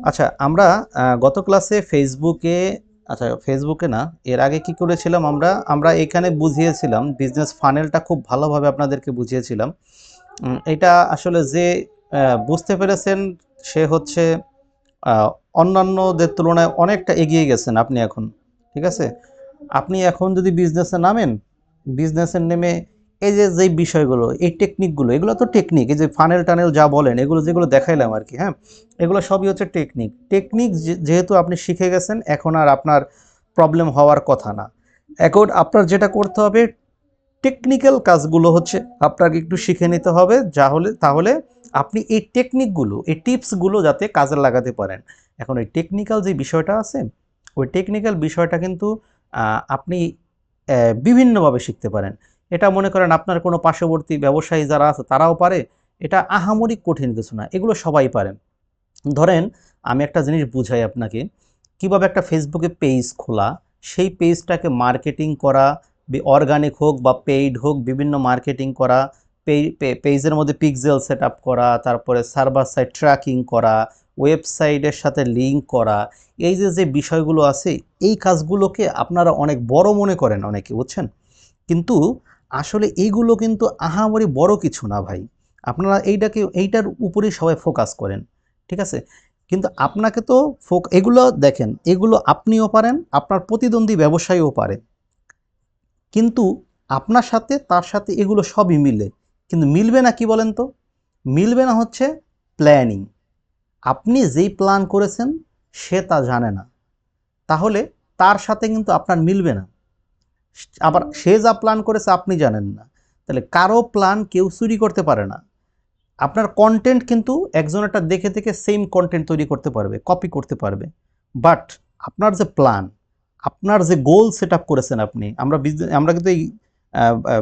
আচ্ছা, আমরা গত ক্লাসে ফেসবুকে, আচ্ছা ফেসবুকে না, এর আগে কি করেছিলাম আমরা আমরা এখানে বুঝিয়েছিলাম বিজনেস ফানেলটা খুব ভালোভাবে আপনাদেরকে বুঝিয়েছিলাম। এটা আসলে যে বুঝতে পেরেছেন সে হচ্ছে আহ, অন্যান্যদের তুলনায় অনেকটা এগিয়ে গেছেন আপনি এখন। ঠিক আছে, আপনি এখন যদি বিজনেসে নামেন, বিজনেসে নেমে এই যে যেই বিষয়গুলো, এই টেকনিকগুলো, এগুলো তো টেকনিক, এই যে ফানেল টানেল যা বলেন এগুলো যেগুলো দেখাইলাম আর কি, হ্যাঁ, এগুলো সবই হচ্ছে টেকনিক। টেকনিক যেহেতু আপনি শিখে গেছেন, এখন আর আপনার প্রবলেম হওয়ার কথা না। এখন আপনার যেটা করতে হবে, টেকনিক্যাল কাজগুলো হচ্ছে আপনাকে একটু শিখে নিতে হবে, তাহলে আপনি এই টেকনিকগুলো, এই টিপসগুলো যাতে কাজে লাগাতে পারেন। এখন ওই টেকনিক্যাল যে বিষয়টা আছে, ওই টেকনিক্যাল বিষয়টা কিন্তু আপনি বিভিন্নভাবে শিখতে পারেন। এটা মনে করেন আপনার কোনো পার্শ্ববর্তী ব্যবসায়ী যারা আছে তারাও পারে, এটা আহামরি কঠিন কিছু না, এগুলো সবাই পারে। ধরেন আমি একটা জিনিস বুঝাই আপনাকে, কিভাবে একটা ফেসবুকে পেজ খোলা, সেই পেজটাকে মার্কেটিং করা, অর্গানিক হোক বা পেইড হোক, বিভিন্ন মার্কেটিং করা, পেজের মধ্যে পিক্সেল সেট আপ করা, তারপরে সার্ভার সাইড ট্র্যাকিং করা, ওয়েবসাইটের সাথে লিঙ্ক করা, এই যে যে বিষয়গুলো আছে, এই কাজগুলোকে আপনারা অনেক বড় মনে করেন অনেকে, বুঝছেন? কিন্তু আসলে এইগুলো কিন্তু আহামরি বড় কিছু না ভাই। আপনারা এইটার উপরেই সবাই ফোকাস করেন, ঠিক আছে? কিন্তু আপনাকে তো এগুলো দেখেন, এগুলো আপনিও পারেন, আপনার প্রতিদ্বন্দ্বী ব্যবসায়ীও পারে। কিন্তু আপনার সাথে তার সাথে এগুলো সবই মিলে, কিন্তু মিলবে না কি বলেন তো? মিলবে না হচ্ছে প্ল্যানিং। আপনি যেই প্ল্যান করেছেন সে তা জানে না, তাহলে তার সাথে কিন্তু আপনার মিলবে না। আবার সে যা প্ল্যান করেছে আপনি জানেন না, তাহলে কারো প্ল্যান কেউ চুরি করতে পারে না। আপনার কন্টেন্ট কিন্তু একজনেরটা দেখে দেখে সেম কন্টেন্ট তৈরি করতে পারবে, কপি করতে পারবে, বাট আপনার যে প্ল্যান, আপনার যে গোল সেট আপ করেছেন আপনি, আমরা কিন্তু এই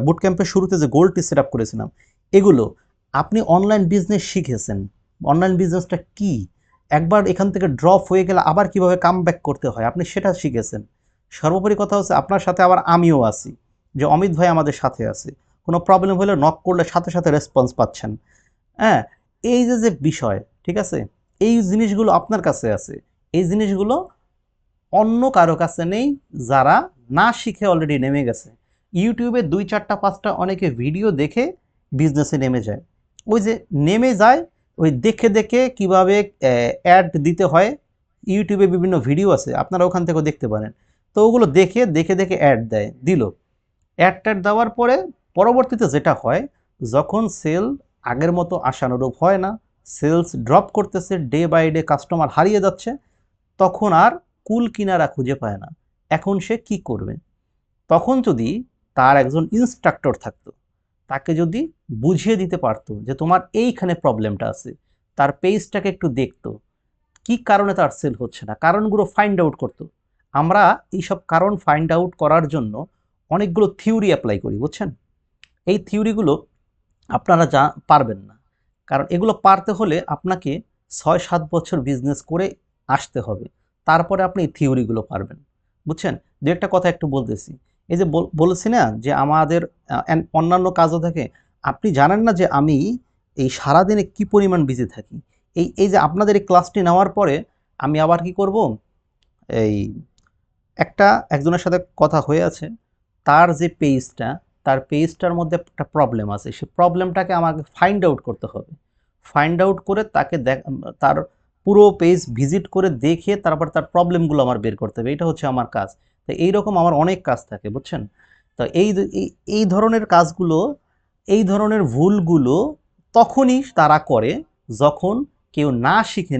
বুট ক্যাম্পের শুরুতে যে গোলটি সেট আপ করেছিলাম, এগুলো আপনি অনলাইন বিজনেস শিখেছেন। অনলাইন বিজনেসটা কি, একবার এখান থেকে ড্রপ হয়ে গেলে আবার কিভাবে কাম ব্যাক করতে হয় আপনি সেটা শিখেছেন। সর্বোপরি কথা হচ্ছে আপনার সাথে আবার আমিও আছি, যে অমিত ভাই আমাদের সাথে আছে, কোনো প্রবলেম হলে নক করলে সাথে সাথে রেসপন্স পাচ্ছেন। হ্যাঁ, এই যে যে বিষয়, ঠিক আছে, এই জিনিসগুলো আপনার কাছে আছে, এই জিনিসগুলো অন্য কারো কাছে নেই, যারা না শিখে অলরেডি নেমে গেছে। ইউটিউবে 2 4টা 5টা অনেকে ভিডিও দেখে বিজনেসে নেমে যায়। ওই যে নেমে যায়, ওই দেখে দেখে কিভাবে অ্যাড দিতে হয়, ইউটিউবে বিভিন্ন ভিডিও আছে, আপনারা ওখান থেকেও দেখতে পারেন। তো ওগুলো দেখে দেখে দেখে অ্যাড দেয়, দিল। অ্যাড ট্যাড দেওয়ার পরে পরবর্তীতে যেটা হয়, যখন সেল আগের মতো আশানুরূপ হয় না, সেলস ড্রপ করতেছে, ডে বাই ডে কাস্টমার হারিয়ে যাচ্ছে, তখন আর কুল কিনারা খুঁজে পায় না। এখন সে কি করবে? তখন যদি তার একজন ইনস্ট্রাক্টর থাকতো, তাকে যদি বুঝিয়ে দিতে পারতো যে তোমার এইখানে প্রবলেমটা আছে, তার পেজটাকে একটু দেখতো, কি কারণে তার সেল হচ্ছে না, কারণগুলো ফাইন্ড আউট করতো। আমরা এইসব কারণ ফাইন্ড আউট করার জন্য অনেকগুলো থিওরি অ্যাপ্লাই করি, বুঝছেন? এই থিওরিগুলো আপনারা পারবেন না, কারণ এগুলো পারতে হলে আপনাকে 6 7 বছর বিজনেস করে আসতে হবে, তারপরে আপনি এই থিওরিগুলো পারবেন, বুঝছেন? দু একটা কথা একটু বলতেছি। এই যে বলেছি না যে আমাদের অন্যান্য কাজও থাকে, আপনি জানেন না যে আমি এই সারাদিনে কি পরিমাণ বিজি থাকি। এই এই যে আপনাদের এই ক্লাসটি নেওয়ার পরে আমি আবার কি করব, এই একজনের সাথে কথা হয়ে আছে, তার যে পেজটা, তার পেজটার মধ্যে একটা প্রবলেম আছে, সেই প্রবলেমটাকে আমাকে ফাইন্ড আউট করতে হবে। ফাইন্ড আউট করে তাকে তার পুরো পেজ ভিজিট করে দেখে তারপর তার প্রবলেমগুলো আমার বের করতে হবে, এটা হচ্ছে আমার কাজ। তো এইরকম আমার অনেক কাজ থাকে, বুঝছেন? তো এই এই ধরনের কাজগুলো, এই ধরনের ভুলগুলো তখনই তারা করে যখন কেউ না শিখে।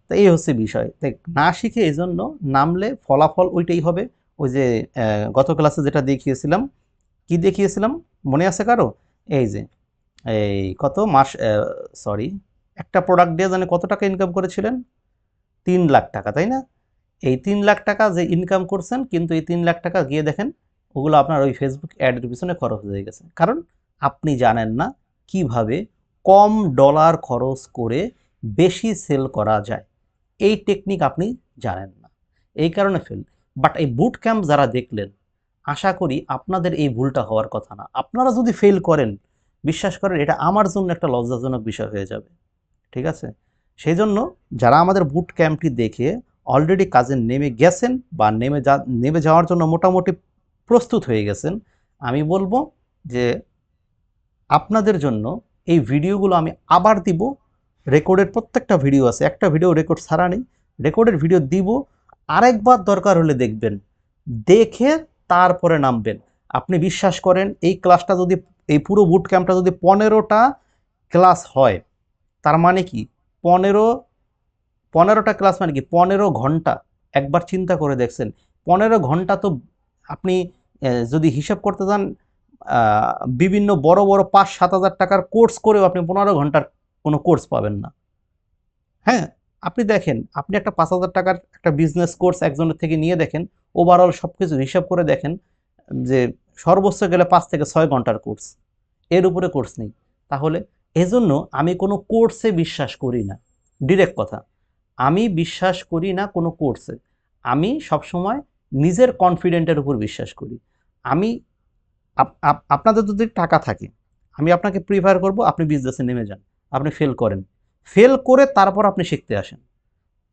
তো এই হচ্ছে বিষয়, তাই না শিখে এই জন্য নামলে ফলাফল ওইটাই হবে। ওই যে গত ক্লাসে যেটা দেখিয়েছিলাম, কি দেখিয়েছিলাম মনে আছে কারো? এই যে এই কত মাস, সরি, একটা প্রোডাক্ট দিয়ে জানে কত টাকা ইনকাম করেছিলেন? 3 লাখ টাকা, তাই না? এই 3 লাখ টাকা যে ইনকাম করছেন, কিন্তু এই 3 লাখ টাকা গিয়ে দেখেন ওগুলো আপনার ওই ফেসবুক অ্যাডের পিছনে খরচ হয়ে গেছে, কারণ আপনি জানেন না কিভাবে কম ডলার খরচ করে বেশি সেল করা যায়। এই টেকনিক আপনি জানেন না, এই কারণে ফেল। বাট এই বুট ক্যাম্প যারা দেখলেন, আশা করি আপনাদের এই ভুলটা হওয়ার কথা না। আপনারা যদি ফেল করেন, বিশ্বাস করেন এটা আমার জন্য একটা লজ্জাজনক বিষয় হয়ে যাবে, ঠিক আছে? সেই জন্য যারা আমাদের বুট ক্যাম্পটি দেখে অলরেডি কাজে নেমে গেছেন বা নেমে যাওয়ার জন্য মোটামুটি প্রস্তুত হয়ে গেছেন, আমি বলবো যে আপনাদের জন্য এই ভিডিওগুলো আমি আবার দিব। রেকর্ডের প্রত্যেকটা ভিডিও আছে, একটা ভিডিও রেকর্ড ছাড়া নেই, রেকর্ডের ভিডিও দিব। আরেকবার দরকার হলে দেখবেন, দেখে তারপরে নামবেন। আপনি বিশ্বাস করেন, এই ক্লাসটা যদি, এই পুরো বুট ক্যাম্পটা যদি 15টা ক্লাস হয়, তার মানে কি 15টা ক্লাস মানে কি 15 ঘন্টা। একবার চিন্তা করে দেখছেন, 15 ঘন্টা তো আপনি যদি হিসাব করতে যান, বিভিন্ন বড় বড় 5-7 হাজার টাকার কোর্স করেও আপনি 15 ঘন্টার কোনো কোর্স পাবেন না। হ্যাঁ, আপনি দেখেন, আপনি একটা 5,000 টাকার একটা বিজনেস কোর্স একজনের থেকে নিয়ে দেখেন, ওভারঅল সব কিছু হিসাব করে দেখেন যে সর্বোচ্চ গেলে 5 থেকে 6 ঘন্টার কোর্স, এর উপরে কোর্স নেই। তাহলে এজন্য আমি কোনো কোর্সে বিশ্বাস করি না, ডিরেক্ট কথা। আমি বিশ্বাস করি না কোনো কোর্সে। আমি সবসময় নিজের কনফিডেন্টের উপর বিশ্বাস করি। আমি আপনাদের যদি টাকা থাকে, আমি আপনাকে প্রিফার করব আপনি বিজনেসে নেমে যান, আপনি ফেল করেন, ফেল করে তারপর আপনি শিখতে আসেন,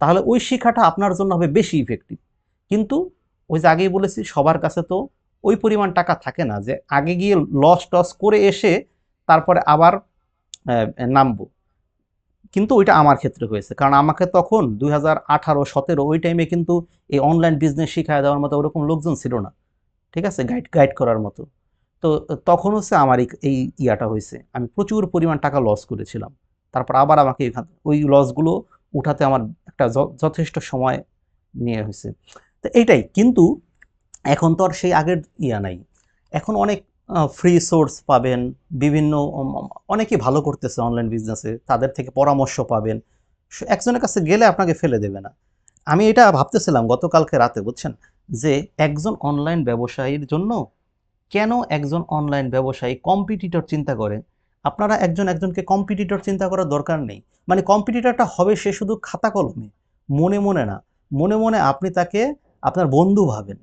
তাহলে ওই শিক্ষাটা আপনার জন্য হবে বেশি ইফেক্টিভ। কিন্তু ওই যে আগেই বলেছি, সবার কাছে তো ওই পরিমাণ টাকা থাকে না যে আগে গিয়ে লস টস করে এসে তারপরে আবার নামবো। কিন্তু ওইটা আমার ক্ষেত্রে হয়েছে, কারণ আমাকে তখন 2018-17 ওই টাইমে কিন্তু এই অনলাইন বিজনেস শিখায় দেওয়ার মতো ওরকম লোকজন ছিল না, ঠিক আছে, গাইড গাইড করার মতো। তো তখন হচ্ছে আমার এই ইয়াটা হয়েছে, আমি প্রচুর পরিমাণ টাকা লস করেছিলাম। তারপর আবার আমাকে ওই লসগুলো উঠাতে আমার একটা যথেষ্ট সময় নিয়ে হয়েছে। তো এইটাই। কিন্তু এখন তো আর সেই আগের ইয়া নাই, এখন অনেক ফ্রি সোর্স পাবেন, বিভিন্ন অনেকেই ভালো করতেছে অনলাইন বিজনেসে, তাদের থেকে পরামর্শ পাবেন। একজনের কাছে গেলে আপনাকে ফেলে দেবে না। আমি এটা ভাবতেছিলাম গতকালকে রাতে, বুঝছেন, যে একজন অনলাইন ব্যবসায়ীর জন্য কেন একজন অনলাইন ব্যবসায়ী কম্পিটিটর চিন্তা করে। আপনারা একজনকে কম্পিটিটর চিন্তা করার দরকার নেই। মানে কম্পিটিটরটা হবে সে শুধু খাতা কলমে, মনে মনে না। মনে মনে আপনি তাকে আপনার বন্ধু ভাবেন।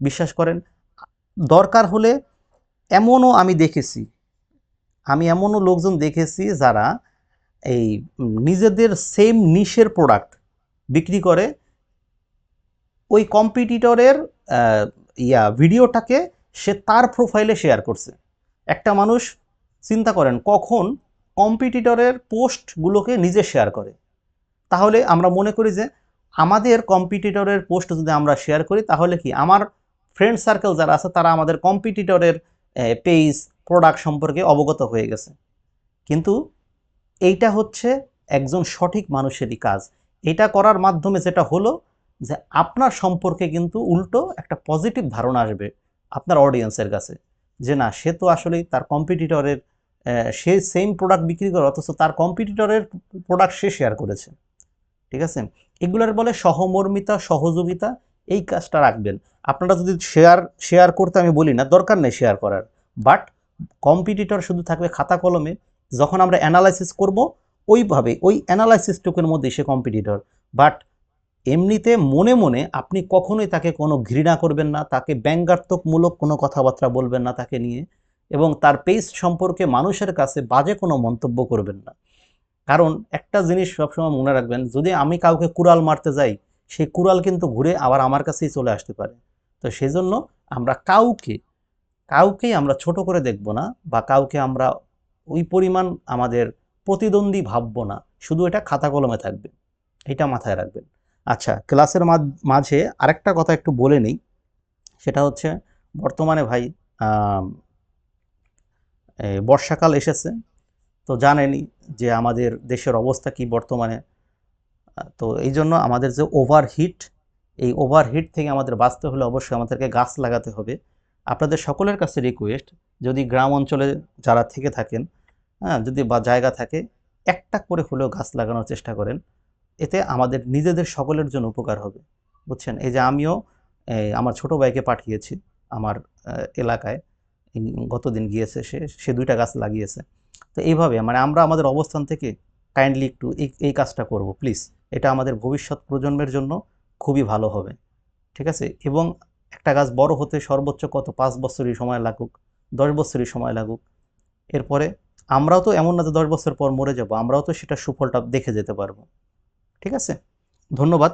বিশ্বাস করেন, দরকার হলে এমনও আমি দেখেছি, আমি এমনও লোকজন দেখেছি যারা এই নিজেদের সেম নিশের প্রোডাক্ট বিক্রি করে, ওই কম্পিটিটরের ভিডিওটাকে সে তার প্রোফাইলে শেয়ার করছে। একটা মানুষ, চিন্তা করেন, কখন কম্পিটিটরের পোস্টগুলোকে নিজে শেয়ার করে। তাহলে আমরা মনে করি যে আমাদের কম্পিটিটরের পোস্ট যদি আমরা শেয়ার করি, তাহলে কি আমার ফ্রেন্ড সার্কেল যারা আছে তারা আমাদের কম্পিটিটরের পেজ, প্রোডাক্ট সম্পর্কে অবগত হয়ে গেছে। কিন্তু এইটা হচ্ছে একজন সঠিক মানুষেরই কাজ। এটা করার মাধ্যমে যেটা হলো যে আপনার সম্পর্কে কিন্তু উল্টো একটা পজিটিভ ধারণা আসবে আপনার অডিয়েন্সের কাছে, যে না, সে তো আসলেই তার কম্পিটিটরের, সে সেম প্রোডাক্ট বিক্রি করে অথচ তার কম্পিটিটরের প্রোডাক্ট সে শেয়ার করেছে। ঠিক আছে, এগুলোর বলে সহমর্মিতা, সহযোগিতা। এই কাজটা রাখবেন। আপনারা যদি শেয়ার করতে আমি বলি না, দরকার নেই শেয়ার করার, বাট কম্পিটিটর শুধু থাকবে খাতা কলমে। যখন আমরা অ্যানালাইসিস করব, ওইভাবে ওই অ্যানালাইসিসটুকুর মধ্যে সে কম্পিটিটর। বাট এমনিতে মনে মনে আপনি কখনোই তাকে কোনো ঘৃণা করবেন না, তাকে ব্যঙ্গাত্মকমূলক কোনো কথাবার্তা বলবেন না তাকে নিয়ে, এবং তার পেজ সম্পর্কে মানুষের কাছে বাজে কোনো মন্তব্য করবেন না। কারণ একটা জিনিস সবসময় মনে রাখবেন, যদি আমি কাউকে কুড়াল মারতে যাই, সেই কুড়াল কিন্তু ঘুরে আবার আমার কাছেই চলে আসতে পারে। তো সেজন্য আমরা কাউকেই আমরা ছোট করে দেখব না, বা কাউকে আমরা ওই পরিমাণ আমাদের প্রতিদ্বন্দ্বী ভাববো না। শুধু এটা খাতা কলমে থাকবে, এটা মাথায় রাখবেন। আচ্ছা, ক্লাসের মাঝে আরেকটা কথা একটু বলে নেই, সেটা হচ্ছে বর্তমানে ভাই বর্ষাকাল এসেছে, তো জানেনই যে আমাদের দেশের অবস্থা কি বর্তমানে। তো এই জন্য আমাদের যে ওভারহিট, এই ওভারহিট থেকে আমাদের বাঁচতে হলে অবশ্যই আমাদেরকে গাছ লাগাতে হবে। আপনাদের সকলের কাছে রিকোয়েস্ট, যদি গ্রাম অঞ্চলে যারা থেকে থাকেন, হ্যাঁ, যদি বা জায়গা থাকে, একটা করে হলেও গাছ লাগানোর চেষ্টা করেন। এতে আমাদের নিজেদের সকলের জন্য উপকার হবে, বুঝছেন। এই যে আমিও আমার ছোট ভাইকে পাঠিয়েছি আমার এলাকায়, গতদিন গিয়েছে, সে 2টা গাছ লাগিয়েছে। তো এইভাবে মানে আমরা আমাদের অবস্থান থেকে কাইন্ডলি একটু এই কাজটা করব প্লিজ। এটা আমাদের ভবিষ্যৎ প্রজন্মের জন্য খুবই ভালো হবে, ঠিক আছে। এবং একটা গাছ বড় হতে সর্বোচ্চ কত 5 বছরই সময় লাগুক, 10 বছরই সময় লাগুক, এরপরে আমরাও তো এমন না যে 10 বছর পর মরে যাব, আমরাও তো সেটা সুফলটা দেখে যেতে পারবো। ঠিক আছে, ধন্যবাদ।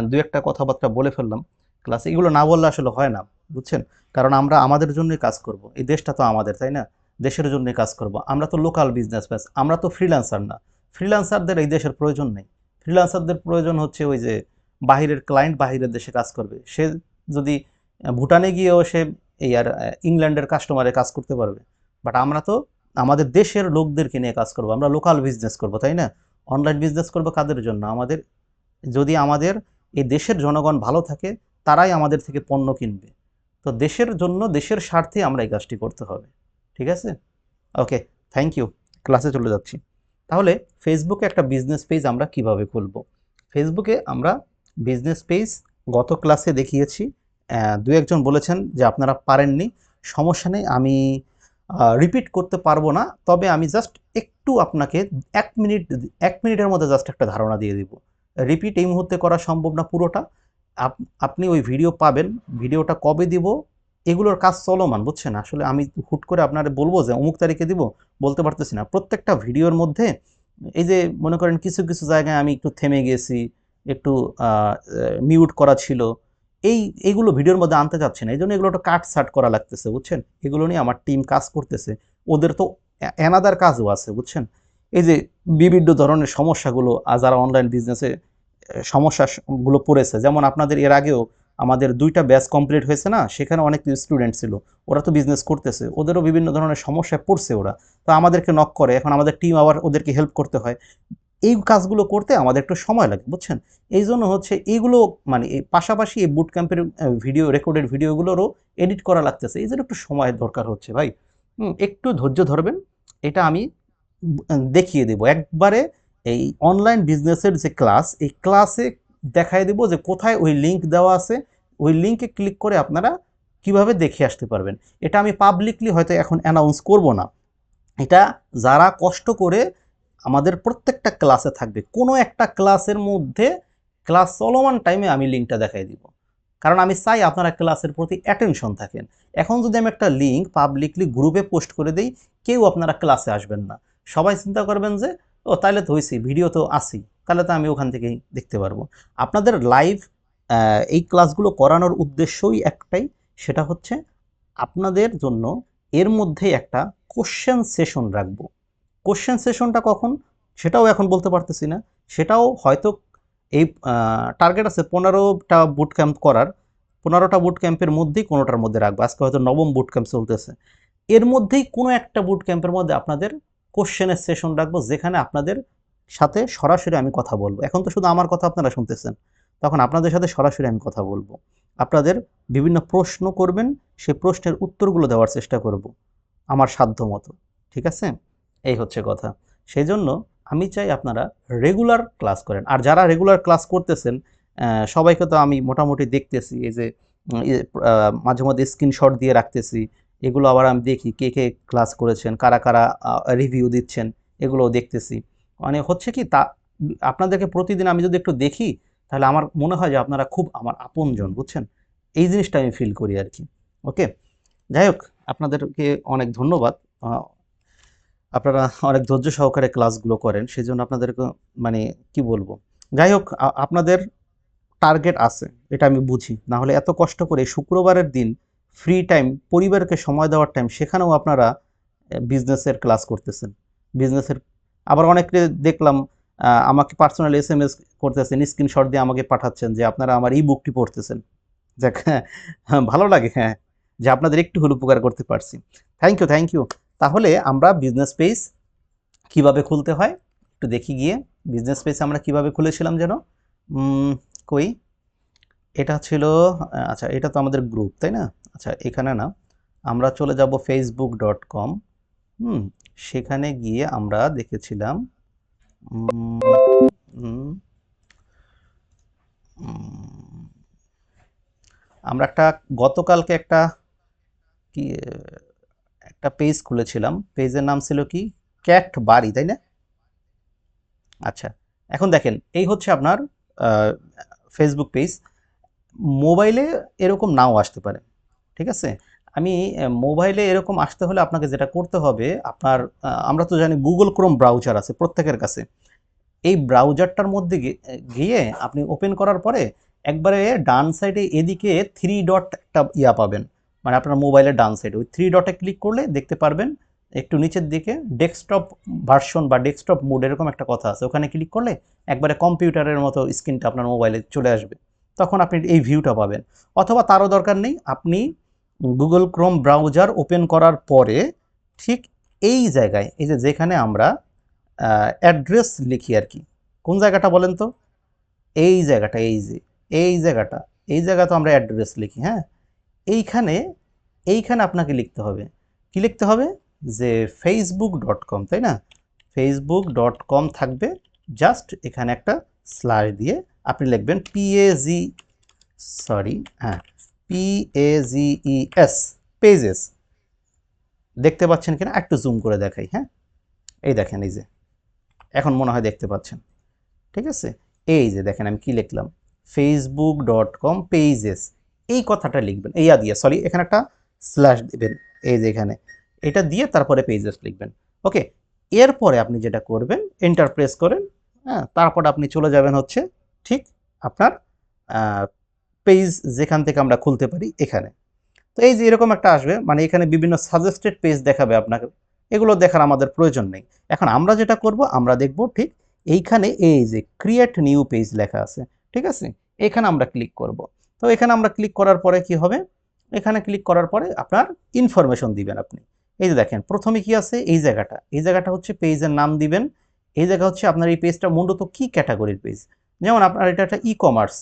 দু একটা কথাবার্তা বলে ফেললাম ক্লাসে, এগুলো না বললে আসলে হয় না, বুঝছেন? কারণ আমরা আমাদের জন্যই কাজ করব, এই দেশটা তো আমাদের, তাই না? দেশের জন্যই কাজ করব, আমরা তো লোকাল বিজনেস ব্যাস, আমরা তো ফ্রিল্যান্সার না। ফ্রিল্যান্সারদের এই দেশের প্রয়োজন নেই। ফ্রিল্যান্সারদের প্রয়োজন হচ্ছে ওই যে বাহিরের ক্লায়েন্ট বাহিরের দেশে কাজ করবে, সে যদি ভুটানে গিয়েও সে এই আর ইংল্যান্ডের কাস্টমারে কাজ করতে পারবে। বাট আমরা তো আমাদের দেশের লোকদেরকে নিয়ে কাজ করব, আমরা লোকাল বিজনেস করব, তাই না? অনলাইন বিজনেস করবো কাদের জন্য? আমাদের, যদি আমাদের এই দেশের জনগণ ভালো থাকে, তারাই আমাদের থেকে পণ্য কিনবে। তো দেশের জন্য দেশের স্বার্থে আমরা এই কাজটি করতে হবে। ঠিক আছে, ওকে, থ্যাংক ইউ। ক্লাসে চলে যাচ্ছি। তাহলে ফেসবুকে একটা বিজনেস পেজ আমরা কিভাবে খুলব? ফেসবুকে আমরা বিজনেস পেজ গত ক্লাসে দেখিয়েছি। দু একজন বলেছেন যে আপনারা পারেননি, সমস্যা নেই, আমি রিপিট করতে পারবো না, তবে আমি জাস্ট একটু আপনাকে 1 মিনিট, 1 মিনিটের মধ্যে জাস্ট একটা ধারণা দিয়ে দিব। রিপিট এই মুহূর্তে করা সম্ভব না পুরোটা। আপনি ওই ভিডিও পাবেন, ভিডিওটা কবে দিব এগুলোর কাজ চলমান, বুঝছেন? আসলে আমি হুট করে আপনারা বলবো যে অমুক তারিখে দিব, বলতে পারতেছি না। প্রত্যেকটা ভিডিওর মধ্যে এই যে মনে করেন কিছু কিছু জায়গায় আমি একটু থেমে গেছি, একটু মিউট করা ছিল, এইগুলো ভিডিওর মধ্যে আনতে চাচ্ছি না, এই জন্য এগুলো একটু কাট সাট করা লাগতেছে, বুঝছেন? এগুলো নিয়ে আমার টিম কাজ করতেছে, ওদের তো অ্যানাদার কাজও আছে, বুঝছেন? এই যে বিভিন্ন ধরনের সমস্যাগুলো যারা অনলাইন বিজনেসে সমস্যাগুলো পড়েছে, যেমন আপনাদের এর আগেও আমাদের 2টা ব্যাচ কমপ্লিট হয়েছে না, সেখানে অনেক স্টুডেন্ট ছিল, ওরা তো বিজনেস করতেছে, ওদেরও বিভিন্ন ধরনের সমস্যায় পড়ছে ওরা, তো আমাদেরকে নক করে, এখন আমাদের টিম আবার ওদেরকে হেল্প করতে হয়। এই কাজগুলো করতে আমাদের একটু সময় লাগে, বুঝছেন? এই জন্য হচ্ছে এইগুলো, মানে এই পাশাপাশি এই বুট ক্যাম্পের ভিডিও, রেকর্ডেড ভিডিওগুলোরও এডিট করা লাগতেছে, এই জন্য একটু সময়ের দরকার হচ্ছে ভাই। একটু ধৈর্য ধরবেন, এটা আমি দেখিয়ে দেব একবারে। এই অনলাইন বিজনেসের যে ক্লাস, এই ক্লাসে দেখাই দেব যে কোথায় ওই লিঙ্ক দেওয়া আছে, ওই লিঙ্কে ক্লিক করে আপনারা কিভাবে দেখে আসতে পারবেন। এটা আমি পাবলিকলি হয়তো এখন অ্যানাউন্স করব না, এটা যারা কষ্ট করে আমাদের প্রত্যেকটা ক্লাসে থাকবে, কোনো একটা ক্লাসের মধ্যে ক্লাস চলমান টাইমে আমি লিঙ্কটা দেখাই দিব, কারণ আমি চাই আপনারা ক্লাসের প্রতি অ্যাটেনশন থাকেন। এখন যদি আমি একটা লিঙ্ক পাবলিকলি গ্রুপে পোস্ট করে দিই, কেউ আপনারা ক্লাসে আসবেন না, সবাই চিন্তা করবেন যে ও তাহলে তো হয়েছি, ভিডিও তো আসি, তাহলে তো আমি ওখান থেকেই দেখতে পারবো। আপনাদের লাইভ এই ক্লাসগুলো করানোর উদ্দেশ্যই একটাই, সেটা হচ্ছে আপনাদের জন্য এর মধ্যে একটা কোশ্চেন সেশন রাখবো। কোশ্চেন সেশনটা কখন সেটাও এখন বলতে পারতেছি না, সেটাও হয়তো এই টার্গেট আছে 15টা বুট ক্যাম্প করার, 15টা বুট ক্যাম্পের মধ্যেই কোনোটার মধ্যে রাখবো। আজকে হয়তো নবম বুট ক্যাম্প চলতেছে, এর মধ্যেই কোনো একটা বুট ক্যাম্পের মধ্যে আপনাদের কোশ্চেনের সেশন রাখবো, যেখানে আপনাদের সাথে সরাসরি আমি কথা বলবো। এখন তো শুধু আমার কথা আপনারা শুনতেছেন, তখন আপনাদের সাথে সরাসরি আমি কথা বলবো, আপনাদের বিভিন্ন প্রশ্ন করবেন, সেই প্রশ্নের উত্তরগুলো দেওয়ার চেষ্টা করব আমার সাধ্য মতো। ঠিক আছে, এই হচ্ছে কথা। সেই জন্য আমি চাই আপনারা রেগুলার ক্লাস করেন, আর যারা রেগুলার ক্লাস করতেছেন সবাইকে তো আমি মোটামুটি দেখতেছি, এই যে মাঝে মধ্যে স্ক্রিনশট দিয়ে রাখতেছি, এগুলো আবার আমি দেখি কে কে ক্লাস করেছেন, কারা কারা রিভিউ দিচ্ছেন, এগুলোও দেখতেছি। মানে হচ্ছে কি তা, আপনাদেরকে প্রতিদিন আমি যদি একটু দেখি, তাহলে আমার মনে হয় যে আপনারা খুব আমার আপনজন, বুঝছেন? এই জিনিসটা আমি ফিল করি আর কি। ওকে, যাই হোক, আপনাদেরকে অনেক ধন্যবাদ। আপনারা অনেক ধৈর্য সহকারে ক্লাসগুলো করেন, সেজন্য আপনাদেরকে, মানে কি বলবো, যাই হোক, আপনাদের টার্গেট আছে, এটা আমি বুঝি, না হলে এত কষ্ট করে শুক্রবারের দিন ফ্রি টাইম, পরিবারকে সময় দেওয়ার টাইম, সেখানেও আপনারা বিজনেসের ক্লাস করতেছেন। বিজনেসের আবার অনেকে দেখলাম আমাকে পার্সোনাল SMS করতেছেন, স্ক্রিনশট দিয়ে আমাকে পাঠাচ্ছেন যে আপনারা আমার ই বুকটি পড়তেছেন। যাক, হ্যাঁ, ভালো লাগে, হ্যাঁ, যে আপনাদের একটু হলে উপকার করতে পারছি। Thank you, thank you. তাহলে আমরা বিজনেস পেজ কিভাবে খুলতে হয় একটু দেখি গিয়ে। বিজনেস পেজ আমরা কিভাবে খুলেছিলাম যেন, কই, এটা ছিল, আচ্ছা এটা তো আমাদের গ্রুপ, তাই না? আচ্ছা এখানে না, আমরা চলে যাব facebook.com। সেখানে গিয়ে আমরা দেখেছিলাম, উম, উম, উম, আমরা গতকালকে কি একটা পেজ খুলেছিলাম, পেজের নাম ছিল কি, ক্যাট বাড়ি, তাই না? আচ্ছা, এখন দেখেন, এই হচ্ছে আপনার ফেসবুক পেজ। মোবাইলে এরকম নাও আসতে পারে, ঠিক আছে? আমি মোবাইলে এরকম আসতে হলে আপনাকে যেটা করতে হবে, আপনার আমরা তো জানি গুগল ক্রোম ব্রাউজার আছে প্রত্যেকের কাছে। এই ব্রাউজারটার মধ্যে গিয়ে আপনি ওপেন করার পরে একবারে ডান সাইডে এদিকে 3 ডট একটা ইয়া পাবেন, মানে আপনার মোবাইলের ডান সাইডে ওই 3 ডটে ক্লিক করলে দেখতে পারবেন একটু নিচের দিকে ডেস্কটপ ভার্সন বা ডেস্কটপ মোড এরকম একটা কথা আছে, ওখানে ক্লিক করলে একবারে কম্পিউটারের মতো স্ক্রিনটা আপনার মোবাইলে চলে আসবে, তখন আপনি এই ভিউটা পাবেন। অথবা তারও দরকার নেই, আপনি গুগল ক্রোম ব্রাউজার ওপেন করার পরে ঠিক এই জায়গায়, এই যে যেখানে আমরা অ্যাড্রেস লিখি আর কি, কোন জায়গাটা বলেন তো, এই জায়গাটা, এই যে এই জায়গাটা, এই জায়গা তো আমরা অ্যাড্রেস লিখি, হ্যাঁ, এইখানে এইখানে আপনাকে লিখতে হবে, কি লিখতে হবে, যে facebook.com, তাই না, facebook.com থাকবে, জাস্ট এখানে একটা স্ল্যাশ দিয়ে আপনি লিখবেন হ্যাঁ PAGES, পেজেস, দেখতে পাচ্ছেন কিনা একটু জুম করে দেখাই, হ্যাঁ, এই দেখেন, এই যে এখন মনে হয় দেখতে পাচ্ছেন, ঠিক আছে, এই যে দেখেন আমি কি লিখলাম, facebook.com পেজেস, এই কথাটা লিখবেন, এইয়া দিয়ে, সরি এখানে একটা স্ল্যাশ দিবেন, এই যে এখানে এটা দিয়ে তারপরে পেজেস লিখবেন। ওকে, এরপরে আপনি যেটা করবেন এন্টার প্রেস করেন, হ্যাঁ, তারপর আপনি চলে যাবেন হচ্ছে ঠিক আপনার পেজ যেখান থেকে আমরা খুলতে পারি এখানে। তো এই যে এরকম একটা আসবে, মানে এখানে বিভিন্ন সাজেস্টেড পেজ দেখাবে আপনাকে, এগুলো দেখার আমাদের প্রয়োজন নেই। এখন আমরা যেটা করব, আমরা দেখব ঠিক এইখানে এই যে ক্রিয়েট নিউ পেজ লেখা আছে, ঠিক আছে, এখানে আমরা ক্লিক করব। তো এখানে আমরা ক্লিক করার পরে কি হবে, এখানে ক্লিক করার পরে আপনার ইনফরমেশন দিবেন আপনি, এই যে দেখেন প্রথমে কি আছে, এই জায়গাটা হচ্ছে পেজের নাম দিবেন, এই জায়গা হচ্ছে আপনার এই পেজটা মূলত কি ক্যাটাগরির পেজ, যেমন আপনার এটা একটা ই কমার্স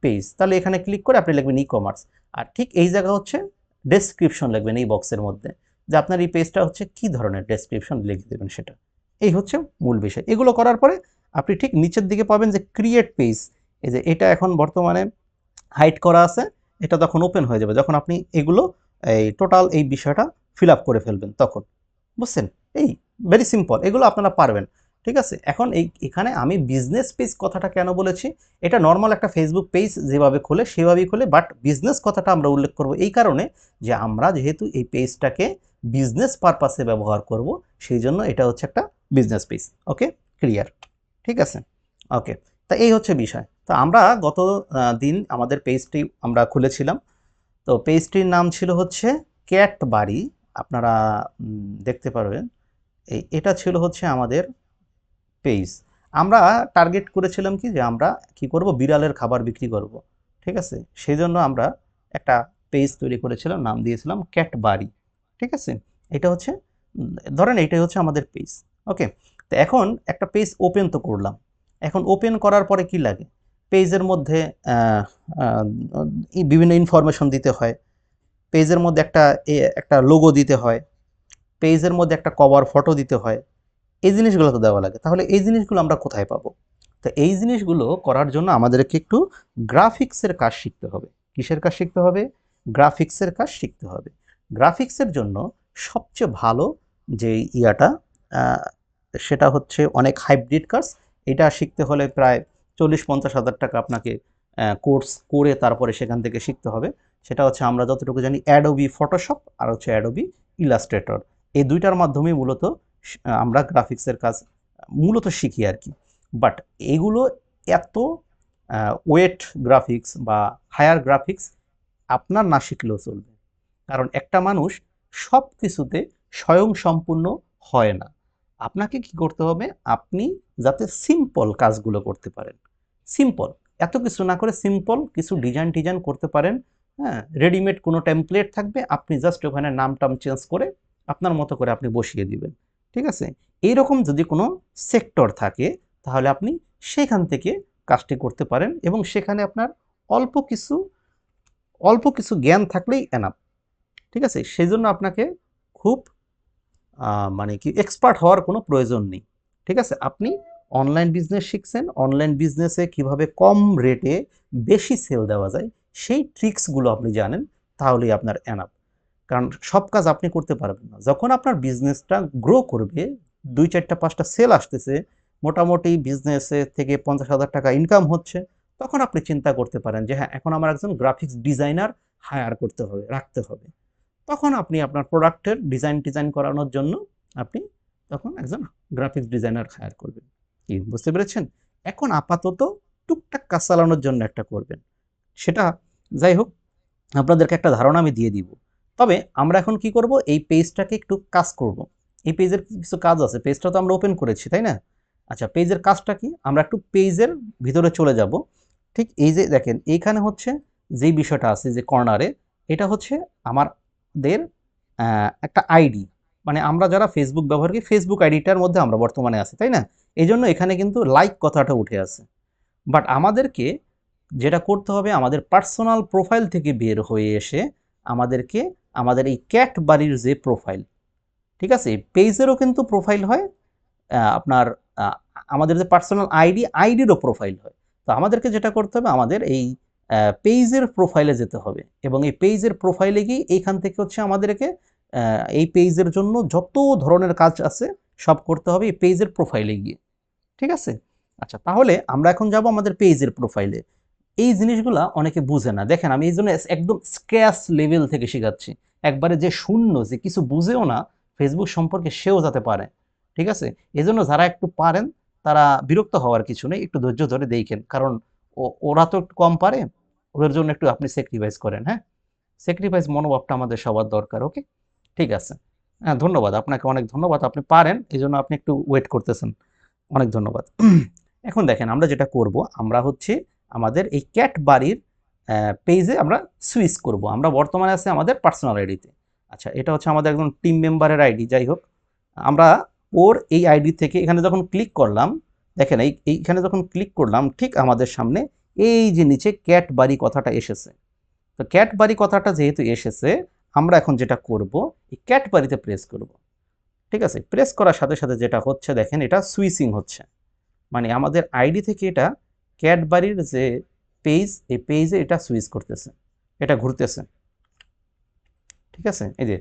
পেজ, তাহলে এখানে ক্লিক করে আপনি লিখবেন ই কমার্স। আর ঠিক এই জায়গা হচ্ছে ডেসক্রিপশন লিখবেন এই বক্সের মধ্যে, যে আপনার এই পেজটা হচ্ছে কি ধরনের, ডেসক্রিপশন লিখে দেবেন সেটা, এই হচ্ছে মূল বিষয়। এগুলো করার পরে আপনি ঠিক নিচের দিকে পাবেন যে ক্রিয়েট পেজ, এই যে এটা এখন বর্তমানে হাইড করা আছে, এটা তখন ওপেন হয়ে যাবে যখন আপনি এগুলো এই টোটাল এই বিষয়টা ফিল আপ করে ফেলবেন তখন, বুঝছেন, এই ভেরি সিম্পল, এগুলো আপনারা পারবেন, ঠিক আছে। এখন এখানে আমি বিজনেস পেজ কথাটা কেন বলেছি, এটা নর্মাল একটা ফেসবুক পেজ যেভাবে খোলে সেভাবেই খোলে, বাট বিজনেস কথাটা আমরা উল্লেখ করব এই কারণে যে আমরা যেহেতু এই পেজটাকে বিজনেস পারপাসে ব্যবহার করব, সেই জন্য এটা হচ্ছে একটা বিজনেস পেজ। ওকে, ক্লিয়ার, ঠিক আছে, ওকে। তা এই হচ্ছে বিষয়। তো আমরা গত দিন আমাদের পেজটি আমরা খুলেছিলাম, তো পেজটির নাম ছিল হচ্ছে ক্যাট বাড়ি, আপনারা দেখতে পারবেন, এটা ছিল হচ্ছে আমাদের পেজ। আমরা টার্গেট করেছিলাম কি, যে আমরা কি করব, বিড়ালের খাবার বিক্রি করব, ঠিক আছে, সেই জন্য আমরা একটা পেজ তৈরি করেছিলাম, নাম দিয়েছিলাম ক্যাট বাড়ি, ঠিক আছে। এটা হচ্ছে ধরেন এইটাই হচ্ছে আমাদের পেজ। ওকে, তো এখন একটা পেজ ওপেন তো করলাম, এখন ওপেন করার পরে কি লাগে, পেজের মধ্যে বিভিন্ন ইনফরমেশন দিতে হয়, পেজের মধ্যে একটা লোগো দিতে হয়, পেজের মধ্যে একটা কভার ফটো দিতে হয়, এই জিনিসগুলো তো দেওয়া লাগে। তাহলে এই জিনিসগুলো আমরা কোথায় পাবো? তো এই জিনিসগুলো করার জন্য আমাদেরকে একটু গ্রাফিক্সের কাজ শিখতে হবে। কিসের কাজ শিখতে হবে? গ্রাফিক্সের কাজ শিখতে হবে। গ্রাফিক্সের জন্য সবচেয়ে ভালো যে ইয়াটা আহ, সেটা হচ্ছে অনেক হাইব্রিড কাজ। এটা শিখতে হলে প্রায় 40-50 হাজার টাকা আপনাকে কোর্স করে তারপরে সেখান থেকে শিখতে হবে। সেটা হচ্ছে আমরা যতটুকু জানি অ্যাডোবি ফটোশপ আর হচ্ছে অ্যাডোবি ইলাস্ট্রেটর, এই দুইটার মাধ্যমে মূলত আমরা গ্রাফিক্সের কাজ মূলত শিখি আর কি। বাট এগুলো এত ওয়েট গ্রাফিক্স বা হায়ার গ্রাফিক্স আপনার না শিখলেও চলবে, কারণ একটা মানুষ সব কিছুতে স্বয়ংসম্পূর্ণ হয় না। আপনাকে কি করতে হবে, আপনি যাতে সিম্পল কাজগুলো করতে পারেন, সিম্পল, এত কিছু না করে সিম্পল কিছু ডিজাইন করতে পারেন, হ্যাঁ, রেডিমেড কোনো টেমপ্লেট থাকবে, আপনি জাস্ট ওখানে নাম টাম চেঞ্জ করে আপনার মতো করে আপনি বসিয়ে দিবেন, ঠিক আছে। এইরকম যদি কোনো সেক্টর থাকে তাহলে আপনি সেখান থেকে কাজটি করতে পারেন, এবং সেখানে আপনার অল্প কিছু অল্প কিছু জ্ঞান থাকলেই এনাফ, ঠিক আছে। সেই জন্য আপনাকে খুব মানে কি এক্সপার্ট হওয়ার কোনো প্রয়োজন নেই, ঠিক আছে। আপনি অনলাইন বিজনেস শিখছেন, অনলাইন বিজনেসে কিভাবে কম রেটে বেশি সেল দেওয়া যায় সেই ট্রিক্সগুলো আপনি জানেন, তাহলেই আপনার এনাফ। কারণ সব কাজ আপনি করতে পারবেন না, যখন আপনার বিজনেসটা গ্রো করবে, 2, 4, 5টা সেল আসতেছে, মোটামুটি বিজনেসে থেকে 50,000 টাকা ইনকাম হচ্ছে, তখন আপনি চিন্তা করতে পারেন যে হ্যাঁ, এখন আমার একজন গ্রাফিক্স ডিজাইনার হায়ার করতে হবে, রাখতে হবে। তখন আপনি আপনার প্রোডাক্টের ডিজাইন করানোর জন্য আপনি তখন একজন গ্রাফিক্স ডিজাইনার হায়ার করবেন। কি বুঝতে পেরেছেন? এখন আপাতত টুকটাক কাজ চালানোর জন্য একটা করবেন, সেটা যাই হোক আপনাদেরকে একটা ধারণা আমি দিয়ে দিব। তবে আমরা এখন কি করব, এই পেজটাকে একটু কাজ করব। এই পেজের কিছু কাজ আছে, পেজটা তো আমরা ওপেন করেছি তাই না? আচ্ছা, পেজের কাজটা কি, আমরা একটু পেজের ভিতরে চলে যাব। ঠিক এই যে দেখেন এইখানে হচ্ছে যেই বিষয়টা আছে যে কর্নারে, এটা হচ্ছে আমাদের একটা আইডি, মানে আমরা যারা ফেসবুক ব্যবহার করি ফেসবুক আইডিটার মধ্যে আমরা বর্তমানে আছি তাই না? এই জন্য এখানে কিন্তু লাইক কথাটা উঠে আছে। বাট আমাদেরকে যেটা করতে হবে, আমাদের পার্সোনাল প্রোফাইল থেকে বের হয়ে এসে আমাদেরকে আমাদের এই ক্যাট বাড়ির যে প্রোফাইল, ঠিক আছে, পেজেরও কিন্তু প্রোফাইল হয়, আপনার আহ, আমাদের যে পার্সোনাল আইডিরও প্রোফাইল হয়। তো আমাদেরকে যেটা করতে হবে, আমাদের এই পেজের প্রোফাইলে যেতে হবে, এবং এই পেজের প্রোফাইলে গিয়ে এইখান থেকে হচ্ছে আমাদেরকে এই পেজের জন্য যত ধরনের কাজ আছে সব করতে হবে এই পেজের প্রোফাইলে গিয়ে, ঠিক আছে? আচ্ছা, তাহলে আমরা এখন যাব আমাদের পেজের প্রোফাইলে। এই জিনিসগুলা অনেকে বুঝে না, দেখেন আমি এই জন্য একদম স্ক্র্যাচ লেভেল থেকে শেখাচ্ছি, একবারে যে শূন্য, যে কিছু বুঝেও না ফেসবুক সম্পর্কে সেও যাতে পারে, ঠিক আছে? এই জন্য যারা একটু পারেন তারা বিরক্ত হওয়ার কিছু নেই, একটু ধৈর্য ধরে দেখেন, কারণ ওরা তো একটু কম পারে, ওদের জন্য একটু আপনি স্যাক্রিফাইস করেন, হ্যাঁ? স্যাক্রিফাইস মনোভাবটা আমাদের সবার দরকার, ওকে? ঠিক আছে। হ্যাঁ, ধন্যবাদ আপনাকে, অনেক ধন্যবাদ, আপনি পারেন এই জন্য আপনি একটু ওয়েট করতেছেন, অনেক ধন্যবাদ। এখন দেখেন আমরা যেটা করব, আমরা হচ্ছে আমাদের এই ক্যাট বাড়ির পেজে আমরা সুইচ করব। আমরা বর্তমানে আছে আমাদের পার্সোনাল আইডিতে। আচ্ছা, এটা হচ্ছে আমাদের একজন টিম মেম্বারের আইডি, যাই হোক আমরা ওর এই আইডি থেকে এখানে যখন ক্লিক করলাম, দেখেন এইখানে যখন ক্লিক করলাম ঠিক আমাদের সামনে এই যে নিচে ক্যাট বাড়ি কথাটা এসেছে। তো ক্যাট বাড়ি কথাটা যেহেতু এসেছে, আমরা এখন যেটা করব, এই ক্যাট বাড়িতে প্রেস করব, ঠিক আছে? প্রেস করার সাথে সাথে যেটা হচ্ছে দেখেন এটা সুইচিং হচ্ছে, মানে আমাদের আইডি থেকে এটা ক্যাডবারির যে পেজ, এই পেজে এটা সুইচ করতেছে, এটা ঘুরতেছে, ঠিক আছে? এই যে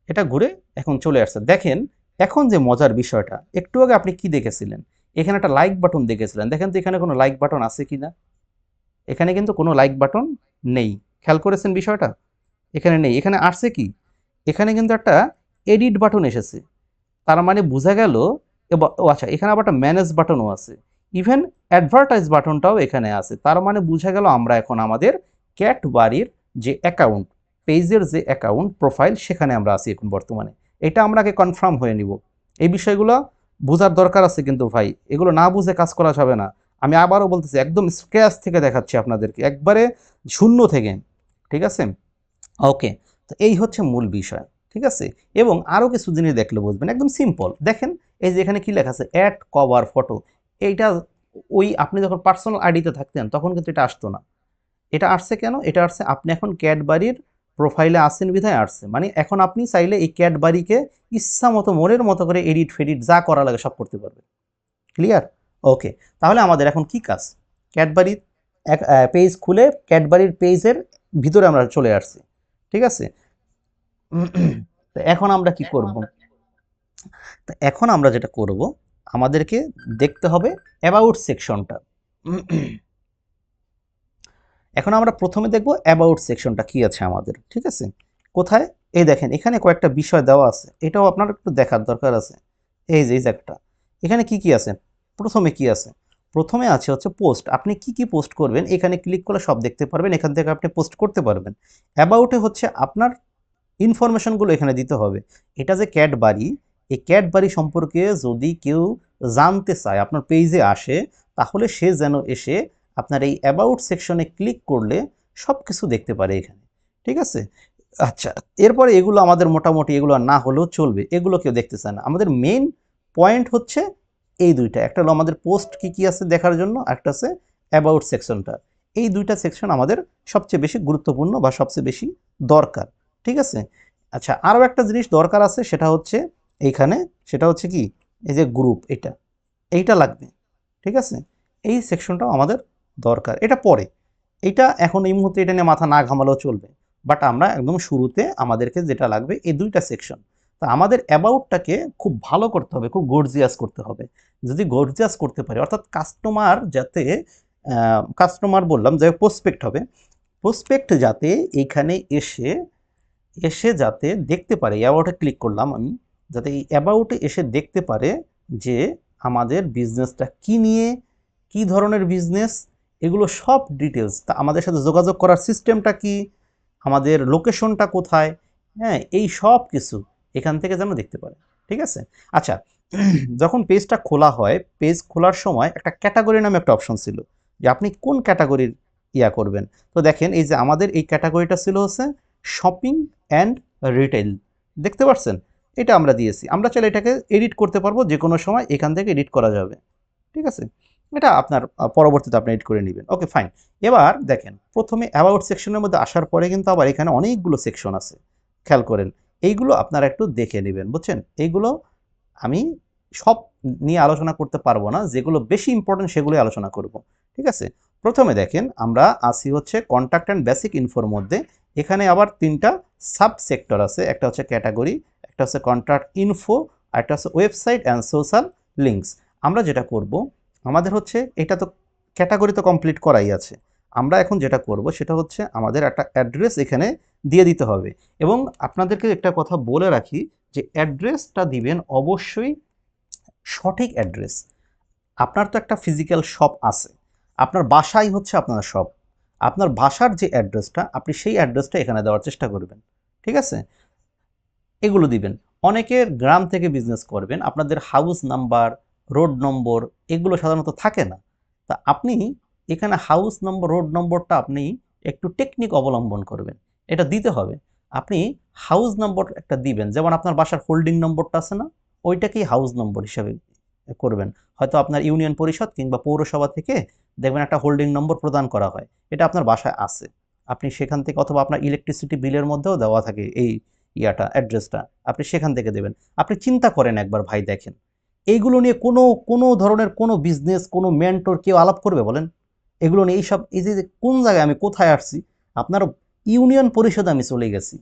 এটা ঘুরে এখন চলে আসছে, দেখেন এখন যে মজার বিষয়টা, একটু আগে আপনি কি দেখেছিলেন, এখানে একটা লাইক বাটন দেখেছিলেন, দেখেন তো এখানে কোনো লাইক বাটন আছে কিনা? এখানে কিন্তু কোনো লাইক বাটন নেই, খেয়াল করেছেন বিষয়টা? এখানে নেই, এখানে আসছে কি, এখানে কিন্তু একটা এডিট বাটন এসেছে, তার মানে বোঝা গেল, ও আচ্ছা এখানে আবার একটা ম্যানেজ বাটনও আছে, ইভেন অ্যাডভার্টাইজ বাটনটাও এখানে আছে, তার মানে বোঝা গেল আমরা এখন আমাদের ক্যাট বাড়ির যে অ্যাকাউন্ট, পেজের যে অ্যাকাউন্ট প্রোফাইল, সেখানে আমরা আছি এখন বর্তমানে। এটা আমরা আগে কনফার্ম হয়ে নিব, এই বিষয়গুলো বোঝার দরকার আছে কিন্তু ভাই, এগুলো না বুঝে কাজ করা যাবে না। আমি আবারও বলতেছি, একদম স্ক্র্যাচ থেকে দেখাচ্ছি আপনাদেরকে, একবারে শূন্য থেকে, ঠিক আছে? ওকে, তো এই হচ্ছে মূল বিষয়, ঠিক আছে? এবং আরও কিছু জিনিস দেখলে বুঝবেন, একদম সিম্পল, দেখেন এই যে এখানে কি লেখা আছে, অ্যাড কভার ফটো, এইটা ওই আপনি যখন পার্সোনাল আইডিতে থাকতেন তখন কিন্তু এটা আসতো না। এটা আসছে কেন? এটা আসছে আপনি এখন ক্যাডবারির প্রোফাইলে আসেন বিধায় আসছে, মানে এখন আপনি চাইলে এই ক্যাডবারিকে ইচ্ছা মতো মনের মতো করে এডিট ফেডিট যা করা লাগে সব করতে পারবেন। ক্লিয়ার? ওকে, তাহলে আমাদের এখন কি কাজ, ক্যাডবারির এক পেজ খুলে ক্যাডবারির পেজের ভিতরে আমরা চলে আসছি, ঠিক আছে? তো এখন আমরা কি করব, তো এখন আমরা যেটা করব, আমাদেরকে দেখতে হবে অ্যাবাউট সেকশনটা। এখন আমরা প্রথমে দেখব অ্যাবাউট সেকশনটা কি আছে আমাদের, ঠিক আছে? কোথায়, এই দেখেন এখানে কয়েকটা বিষয় দেওয়া আছে, এটাও আপনার একটু দেখার দরকার আছে। এই যে এই যে একটা, এখানে কি কি আছে, প্রথমে কি আছে, প্রথমে আছে হচ্ছে পোস্ট, আপনি কি কি পোস্ট করবেন এখানে ক্লিক করলে সব দেখতে পারবেন, এখান থেকে আপনি পোস্ট করতে পারবেন। অ্যাবাউটে হচ্ছে আপনার ইনফরমেশনগুলো এখানে দিতে হবে, এটা যে ক্যাট বাড়ি, এই ক্যাট বাড়ি সম্পর্কে যদি কেউ জানতে চায় আপনার পেজে আসে, তাহলে সে যেন এসে আপনার এই অ্যাবাউট সেকশনে ক্লিক করলে সব কিছু দেখতে পারে এখানে, ঠিক আছে? আচ্ছা, এরপরে এগুলো আমাদের মোটামুটি এগুলো না হলেও চলবে, এগুলো কেউ দেখতে চায় না, আমাদের মেইন পয়েন্ট হচ্ছে এই দুইটা, একটা হলো আমাদের পোস্ট কি কি আছে দেখার জন্য, একটা আছে অ্যাবাউট সেকশনটা। এই দুইটা সেকশন আমাদের সবচেয়ে বেশি গুরুত্বপূর্ণ বা সবচেয়ে বেশি দরকার, ঠিক আছে? আচ্ছা, আরও একটা জিনিস দরকার আছে, সেটা হচ্ছে এইখানে, সেটা হচ্ছে কি, এই যে গ্রুপ, এইটা লাগবে, ঠিক আছে? এই সেকশনটাও আমাদের দরকার, এটা পরে, এটা এখন এই মুহূর্তে এটা নিয়ে মাথা না ঘামালেও চলবে, বাট আমরা একদম শুরুতে আমাদেরকে যেটা লাগবে এই দুইটা সেকশন। তা আমাদের অ্যাবাউটটাকে খুব ভালো করতে হবে, খুব গর্জিয়াস করতে হবে, যদি গর্জিয়াস করতে পারি, অর্থাৎ কাস্টমার যাতে, কাস্টমার বললাম যে প্রসপেক্ট হবে, প্রসপেক্ট যাতে এইখানে এসে এসে যাতে দেখতে পারে, অ্যাবাউটে ক্লিক করলাম আমি, যাতে এই অ্যাবাউটে এসে দেখতে পারে যে আমাদের বিজনেসটা কি নিয়ে, কি ধরনের বিজনেস, এগুলো সব ডিটেলস, তা আমাদের সাথে যোগাযোগ করার সিস্টেমটা কি, আমাদের লোকেশনটা কোথায়, হ্যাঁ, এই সব কিছু এখান থেকে যেন দেখতে পারে। ঠিক আছে? আচ্ছা, যখন পেজটা খোলা হয়, পেজ খোলার সময় একটা ক্যাটাগরি নামে একটা অপশন ছিল, যে আপনি কোন ক্যাটাগরির করবেন। তো দেখেন এই যে আমাদের এই ক্যাটাগরিটা ছিল হচ্ছে শপিং অ্যান্ড রিটেল, দেখতে পাচ্ছেন? এটা আমরা দিয়েছি। আমরা চাইলে এটাকে এডিট করতে পারবো, যে কোনো সময় এখান থেকে এডিট করা যাবে। ঠিক আছে? এটা আপনার পরবর্তীতে আপনি এডিট করে নেবেন। ওকে, ফাইন। এবার দেখেন, প্রথমে অ্যাবাউট সেকশনের মধ্যে আসার পরে কিন্তু আবার এখানে অনেকগুলো সেকশন আছে, খেয়াল করেন। এইগুলো আপনারা একটু দেখে নেবেন, বুঝছেন? এইগুলো আমি সব নিয়ে আলোচনা করতে পারবো না, যেগুলো বেশি ইম্পর্টেন্ট সেগুলোই আলোচনা করব। ঠিক আছে? প্রথমে দেখেন আমরা আসি হচ্ছে কন্ট্যাক্ট অ্যান্ড বেসিক ইনফোর মধ্যে। এখানে আবার তিনটা সাব সেক্টর আছে, একটা হচ্ছে ক্যাটাগরি, একটা হচ্ছে কন্ট্যাক্ট ইনফো, আর একটা হচ্ছে ওয়েবসাইট অ্যান্ড সোশ্যাল লিঙ্কস। আমরা যেটা করব, আমাদের হচ্ছে এটা তো ক্যাটাগরি তো কমপ্লিট করাই আছে, আমরা এখন যেটা করব সেটা হচ্ছে আমাদের একটা অ্যাড্রেস এখানে দিয়ে দিতে হবে। এবং আপনাদেরকে একটা কথা বলে রাখি, যে অ্যাড্রেসটা দিবেন অবশ্যই সঠিক অ্যাড্রেস। আপনার তো একটা ফিজিক্যাল শপ আছে, আপনার বাসাই হচ্ছে আপনার শপ, আপনার বাসার যে অ্যাড্রেসটা, আপনি সেই অ্যাড্রেসটা এখানে দেওয়ার চেষ্টা করবেন। ঠিক আছে? এগুলো দিবেন। অনেকে গ্রাম থেকে বিজনেস করবেন, আপনাদের হাউস নাম্বার, রোড নম্বর এগুলো সাধারণত থাকে না। তা আপনি এখানে হাউস নম্বর, রোড নম্বরটা আপনি একটু টেকনিক অবলম্বন করবেন, এটা দিতে হবে। আপনি হাউস নম্বর একটা দিবেন, যেমন আপনার বাসার হোল্ডিং নম্বরটা আছে না, ওইটাকেই হাউস নম্বর হিসাবে করবেন। হয়তো আপনার ইউনিয়ন পরিষদ কিংবা পৌরসভা থেকে দেখবেন একটা হোল্ডিং নম্বর প্রদান করা হয়, এটা আপনার বাসায় আছে, আপনি সেখান থেকে, অথবা আপনার ইলেকট্রিসিটি বিলের মধ্যেও দেওয়া থাকে এই অ্যাড্রেসটা, আপনি সেখান থেকে দেবেন। আপনি চিন্তা করেন একবার ভাই, দেখেন এইগুলো নিয়ে কোনো কোনো ধরনের কোনো বিজনেস, কোনো মেন্টর কেউ আলাপ করবে বলেন? এগুলো নিয়ে এইসব, এই যে কোন জায়গায় আমি কোথায় আসছি, আপনার ইউনিয়ন পরিষদে আমি চলে গেছি।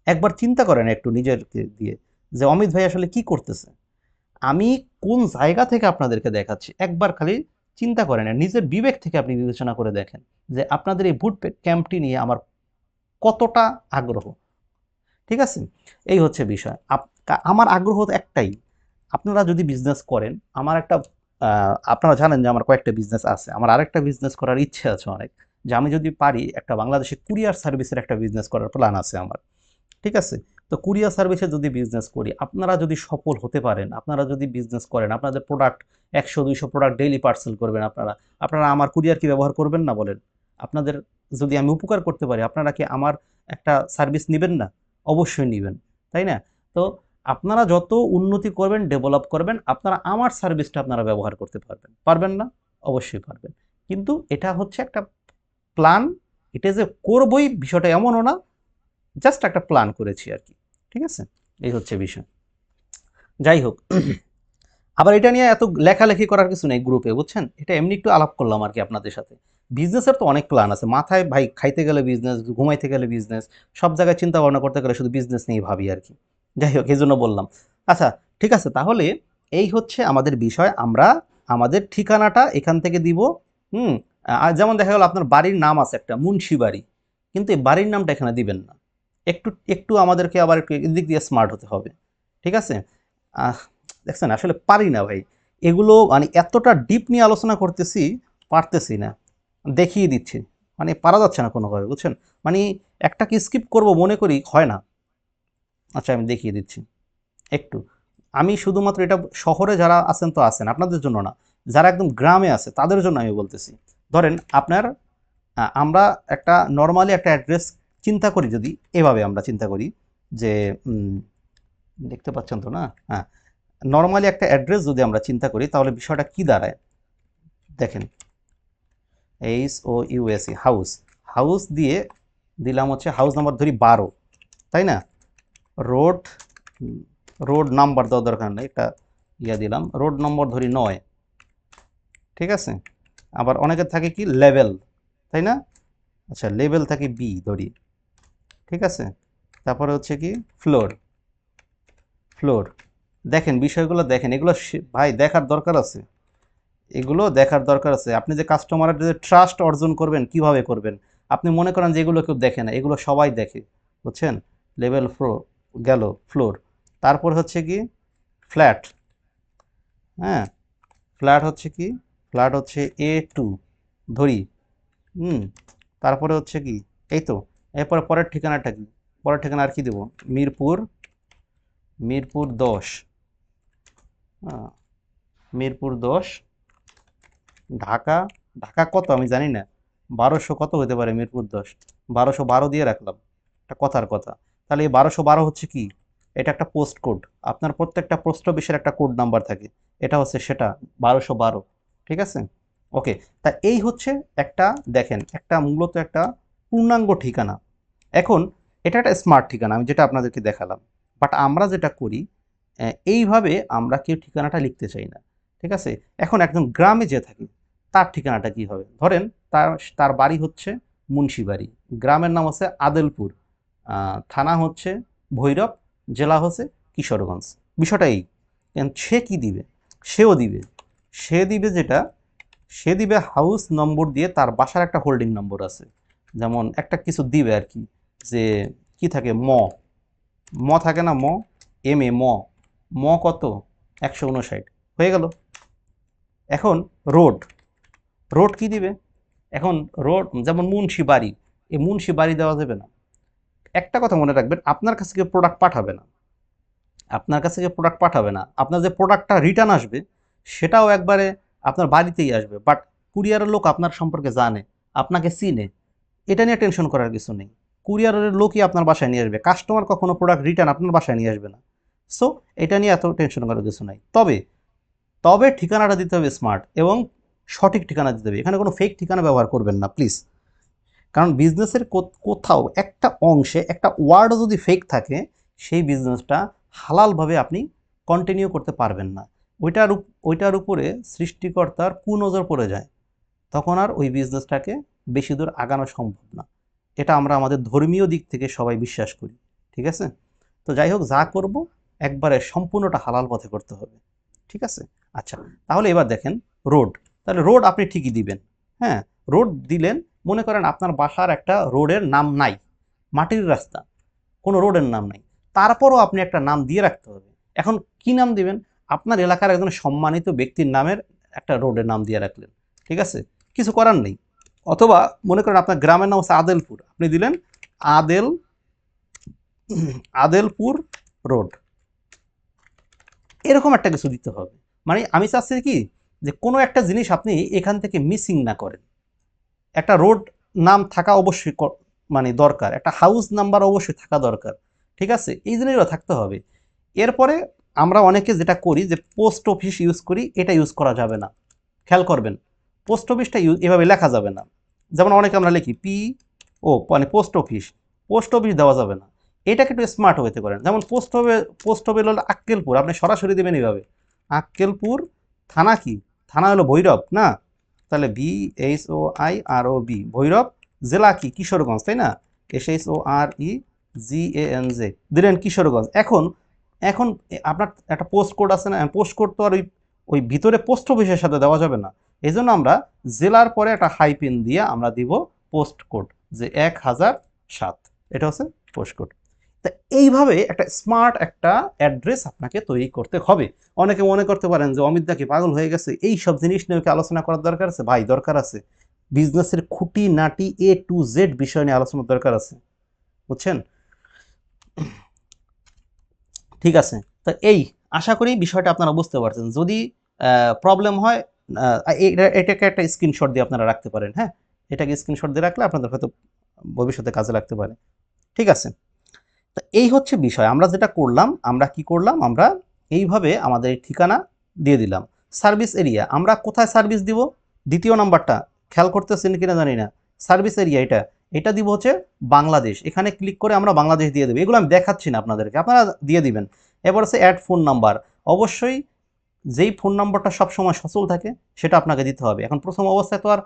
একবার চিন্তা করেন একটু নিজেরকে দিয়ে, যে অমিত ভাই আসলে কি করতেছে, আমি কোন জায়গা থেকে আপনাদেরকে দেখাচ্ছি। একবার খালি চিন্তা করেন, নিজের বিবেক থেকে আপনি বিবেচনা করে দেখেন, যে আপনাদের এই বুট ক্যাম্পটি নিয়ে আমার কতটা আগ্রহ। ঠিক আছে? এই হচ্ছে বিষয়। আমার আগ্রহ একটাই, আপনারা যদি বিজনেস করেন, আমার একটা আপনারা জানেন যে আমার কয়েকটা বিজনেস আছে, আমার আরেকটা বিজনেস করার ইচ্ছে আছে অনেক, যে আমি যদি পারি একটা বাংলাদেশে কুরিয়ার সার্ভিসের একটা বিজনেস করার প্ল্যান আছে আমার। ঠিক আছে? তো কুরিয়ার সার্ভিসে যদি বিজনেস করি, আপনারা যদি সফল হতে পারেন, আপনারা যদি বিজনেস করেন, আপনাদের প্রোডাক্ট 100-200 প্রোডাক্ট ডেইলি পার্সেল করবেন আপনারা, আপনারা আমার কুরিয়ার কি ব্যবহার করবেন না বলেন? আপনাদের যদি আমি উপকার করতে পারি, আপনারা কি আমার একটা সার্ভিস নেবেন না? অবশ্যই নেবেন, তাই না? তো আপনারা যত উন্নতি করবেন, ডেভেলপ করবেন, আপনারা আমার সার্ভিসটা আপনারা ব্যবহার করতে পারবেন, পারবেন না? অবশ্যই পারবেন। কিন্তু এটা হচ্ছে একটা প্ল্যান, এটা যে করবই বিষয়টা এমনও না, জাস্ট একটা প্ল্যান করেছি আর কি। ঠিক আছে? এই হচ্ছে বিষয়। যাই হোক, আবার এটা নিয়ে এত লেখালেখি করার কিছু নেই গ্রুপে, বুঝছেন? এটা এমনি একটু আলাপ করলাম আর কি আপনাদের সাথে। বিজনেসের তো অনেক প্ল্যান আছে মাথায় ভাই, খাইতে গেলে বিজনেস, ঘুমাইতে গেলে বিজনেস, সব জায়গায় চিন্তা ভাবনা করতে গেলে শুধু বিজনেস নিয়েই ভাবি আর কি। যাই হোক, এই জন্য বললাম। আচ্ছা, ঠিক আছে, তাহলে এই হচ্ছে আমাদের বিষয়। আমরা আমাদের ঠিকানাটা এখান থেকে দিব। হুম। আর যেমন দেখা গেল আপনার বাড়ির নাম আছে একটা মুন্সি বাড়ি, কিন্তু এই বাড়ির নামটা এখানে দিবেন না। একটু একটু আমাদেরকে আবার একটু এদিক দিয়ে স্মার্ট হতে হবে। ঠিক আছে? আহ, দেখছেন আসলে পারি না ভাই, এগুলো মানে এতটা ডিপ নিয়ে আলোচনা করতেছি, পারতেছি না, দেখিয়ে দিচ্ছি, মানে পারা যাচ্ছে না কোনোভাবে, বুঝছেন? মানে একটা কি স্কিপ করব মনে করি, হয় না। আচ্ছা, আমি দেখিয়ে দিচ্ছি একটু। আমি শুধুমাত্র এটা শহরে যারা আছেন তো আছেন, আপনাদের জন্য না, যারা একদম গ্রামে আছে তাদের জন্য আমি বলতেছি। ধরেন আপনার আমরা একটা নর্মালি একটা অ্যাড্রেস চিন্তা করি, যদি এভাবে আমরা চিন্তা করি যে দেখতে পাচ্ছেন তো না? হ্যাঁ, নর্মালি একটা অ্যাড্রেস যদি আমরা চিন্তা করি, তাহলে বিষয়টা কি দাঁড়ায় দেখেন। HOUSE, হাউস, হাউস দিয়ে দিলাম হচ্ছে হাউস নাম্বার ধরি 12, তাই না? রোড, রোড নাম্বার দেওয়ার দরকার নেই, একটা দিলাম, রোড নম্বর ধরি 9। ঠিক আছে? আবার অনেকের থাকে কি লেভেল, তাই না? আচ্ছা, লেভেল থাকে B ধরি। ঠিক আছে? তারপরে হচ্ছে কি ফ্লোর, ফ্লোর। দেখেন বিষয়গুলো দেখেন, এগুলো ভাই দেখার দরকার আছে, এগুলো দেখার দরকার আছে। আপনি যে কাস্টমারের যে ট্রাস্ট অর্জন করবেন, কিভাবে করবেন? আপনি মনে করেন যে এগুলো কেউ দেখে না, এগুলো সবাই দেখে, বুঝছেন? লেভেল ফ্লোর গেল, ফ্লোর। তারপর হচ্ছে কি ফ্ল্যাট, হ্যাঁ, ফ্ল্যাট হচ্ছে কি, ফ্ল্যাট হচ্ছে A2 ধরি। তারপরে হচ্ছে কি, এই তো, এরপরে পরের ঠিকানাটা কি, পরের ঠিকানা আর কি দেবো, মিরপুর, মিরপুর 10, মিরপুর 10, ঢাকা, ঢাকা কত আমি জানি না, 1200 কত হতে পারে মিরপুর 10, 1212 দিয়ে রাখলাম, একটা কথার কথা। তাহলে এই 1212 হচ্ছে কি, এটা একটা পোস্ট কোড, আপনার প্রত্যেকটা পোস্ট অফিসের একটা কোড নাম্বার থাকে, এটা হচ্ছে সেটা 1212, ঠিক আছে। ওকে, তা এই হচ্ছে একটা, দেখেন একটা মূলত একটা পূর্ণাঙ্গ ঠিকানা। এখন এটা একটা স্মার্ট ঠিকানা আমি যেটা আপনাদেরকে দেখালাম, বাট আমরা যেটা করি এইভাবে আমরা কেউ ঠিকানাটা লিখতে চাই না, ঠিক আছে। এখন একজন গ্রামে যে থাকে তার ঠিকানাটা কি হবে, ধরেন তার তার বাড়ি হচ্ছে মুন্সিবাড়ি, গ্রামের নাম হচ্ছে আদেলপুর, থানা হচ্ছে ভৈরব, জেলা হচ্ছে কিশোরগঞ্জ। বিষয়টা এই, সে কি দিবে, সেও দিবে, সে দিবে যেটা, সে দিবে হাউস নম্বর দিয়ে, তার বাসার একটা হোল্ডিং নম্বর আছে, যেমন একটা কিছু দিবে আর কি, যে কি থাকে ম থাকে না, ম ম কত, 159 হয়ে গেল। এখন রোড, রোড কি দিবে, এখন রোড যেমন মুন্সি বাড়ি, এই মুন্সি বাড়ি দেওয়া যাবে না। একটা কথা মনে রাখবেন, আপনার কাছে কেউ প্রোডাক্ট পাঠাবে না, আপনার কাছে যে প্রোডাক্ট পাঠাবে না, আপনার যে প্রোডাক্টটা রিটার্ন আসবে সেটাও একবারে আপনার বাড়িতেই আসবে, বাট কুরিয়ারের লোক আপনার সম্পর্কে জানে, আপনাকে চিনে, এটা নিয়ে টেনশন করার কিছু নেই। কুরিয়ারের লোকই আপনার বাসায় নিয়ে আসবে, কাস্টমার কখনো প্রোডাক্ট রিটার্ন আপনার বাসায় নিয়ে আসবে না। সো এটা নিয়ে এত টেনশন করার কিছু নাই। তবে তবে ঠিকানাটা দিতে হবে স্মার্ট এবং সঠিক ঠিকানা দিতে হবে, এখানে কোনো ফেক ঠিকানা ব্যবহার করবেন না প্লিজ। কারণ বিজনেসের কোথাও একটা অংশে একটা ওয়ার্ডও যদি ফেক থাকে, সেই বিজনেসটা হালালভাবে আপনি কন্টিনিউ করতে পারবেন না, ওইটার উপরে সৃষ্টিকর্তার কুনজর পড়ে যায়, তখন আর ওই বিজনেসটাকে বেশি দূর আগানো সম্ভব না। এটা আমরা আমাদের ধর্মীয় দিক থেকে সবাই বিশ্বাস করি, ঠিক আছে। তো যাই হোক, যা করব একবারে সম্পূর্ণটা হালাল পথে করতে হবে, ঠিক আছে। আচ্ছা, তাহলে এবার দেখেন রোড, তাহলে রোড আপনি ঠিকই দিবেন, হ্যাঁ, রোড দিলেন, মনে করেন আপনার বাসার একটা রোডের নাম নাই, মাটির রাস্তা, কোনো রোডের নাম নাই, তারপরও আপনি একটা নাম দিয়ে রাখতে হবে। এখন কি নাম দিবেন, আপনার এলাকার একজন সম্মানিত ব্যক্তির নামের একটা রোডের নাম দিয়ে রাখলেন, ঠিক আছে, কিছু করার নেই। অথবা মনে করেন আপনার গ্রামের নাম হচ্ছে আদেলপুর, আপনি দিলেন আদেল, আদেলপুর রোড, এরকম একটা কিছু দিতে হবে। মানে আমি চাচ্ছি কি, যে কোনো একটা জিনিস আপনি এখান থেকে মিসিং না করেন। একটা রোড নাম থাকা অবশ্যই মানে দরকার, একটা হাউস নাম্বার অবশ্যই থাকা দরকার, ঠিক আছে, এই জিনিসগুলো থাকতে হবে। এরপরে আমরা অনেকে যেটা করি যে পোস্ট অফিস ইউজ করি, এটা ইউজ করা যাবে না, খেয়াল করবেন, পোস্ট অফিসটা এভাবে লেখা যাবে না। যেমন অনেকে আমরা লিখি মানে পোস্ট অফিস, পোস্ট অফিস দেওয়া যাবে না, এটাকে একটু স্মার্ট হইতে করেন। যেমন পোস্ট অফিস হলো আক্কেলপুর, আপনি সরাসরি দেবেন এইভাবে, আক্কেলপুর, থানা কি, থানা হলো ভৈরব না, তাহলে VHOIROB ভৈরব, জেলা কি, কিশোরগঞ্জ, তাই না, SHOREGANJ দিলেন কিশোরগঞ্জ। এখন এখন আপনার একটা পোস্ট কোড আছে না, পোস্ট কোড তো আর ওই ভিতরে পোস্ট অফিসের সাথে দেওয়া যাবে না, এই জন্য আমরা জেলার পরে একটা হাইপেন দিয়ে আমরা দিব পোস্ট কোড, যে 1007, এটা হচ্ছে পোস্ট কোড। তা এইভাবে একটা স্মার্ট একটা অ্যাড্রেস আপনাকে তৈরি করতে হবে। অনেকে মনে করতে পারেন যে অমিত দা কি পাগল হয়ে গেছে, এই সব জিনিস নিয়ে আলোচনা করার দরকার আছে? ভাই দরকার আছে, বিজনেসের খুঁটি নাটি A to Z বিষয় নিয়ে আলোচনার দরকার আছে, বুঝছেন। ঠিক আছে, তো এই আশা করি বিষয়টা আপনারা বুঝতে পারছেন। যদি প্রবলেম হয় এটাকে একটা স্ক্রিনশট দিয়ে আপনারা রাখতে পারেন, হ্যাঁ, এটাকে স্ক্রিনশট দিয়ে রাখলে আপনাদের হয়তো ভবিষ্যতে কাজে লাগতে পারে, ঠিক আছে। তো এই হচ্ছে বিষয়, আমরা যেটা করলাম, আমরা কি করলাম, আমরা এইভাবে আমাদের ঠিকানা দিয়ে দিলাম। সার্ভিস এরিয়া, আমরা কোথায় সার্ভিস দিব, দ্বিতীয় নাম্বারটা খেয়াল করতেছেন কিনা জানি না, সার্ভিস এরিয়া এটা, এটা দিব হচ্ছে বাংলাদেশ, এখানে ক্লিক করে আমরা বাংলাদেশ দিয়ে দেবো, এগুলো আমি দেখাচ্ছি না আপনাদেরকে, আপনারা দিয়ে দিবেন। এবার হচ্ছে অ্যাড ফোন নাম্বার, অবশ্যই যেই ফোন নাম্বারটা সবসময় সচল থাকে সেটা আপনাকে দিতে হবে। এখন প্রথম অবস্থায় তো আর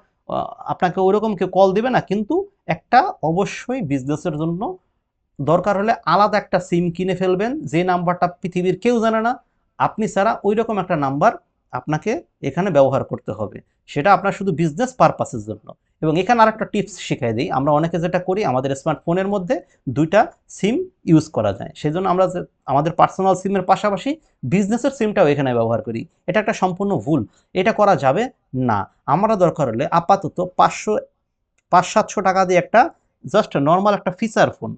আপনাকে ওইরকম কেউ কল দিবে না, কিন্তু একটা অবশ্যই বিজনেসের জন্য দরকার হলে আলাদা একটা সিম কিনে ফেলবেন, যে নাম্বারটা পৃথিবীর কেউ জানে না, আপনি ছাড়া ওই রকম একটা নাম্বার আপনাকে এখানে ব্যবহার করতে হবে, সেটা আপনার শুধু বিজনেস পারপাসের জন্য। এবং এখানে আরেকটা টিপস শিখিয়ে দিই, আমরা অনেকে যেটা করি আমাদের স্মার্টফোনের মধ্যে দুইটা সিম ইউজ করা যায়, সেই জন্য আমরা আমাদের পার্সোনাল সিমের পাশাপাশি বিজনেসের সিমটাও এখানে ব্যবহার করি। এটা একটা সম্পূর্ণ ভুল, এটা করা যাবে না। আমরা দরকার হলে আপাতত 500-700 টাকা দিয়ে একটা জাস্ট নর্মাল একটা ফিচার ফোন,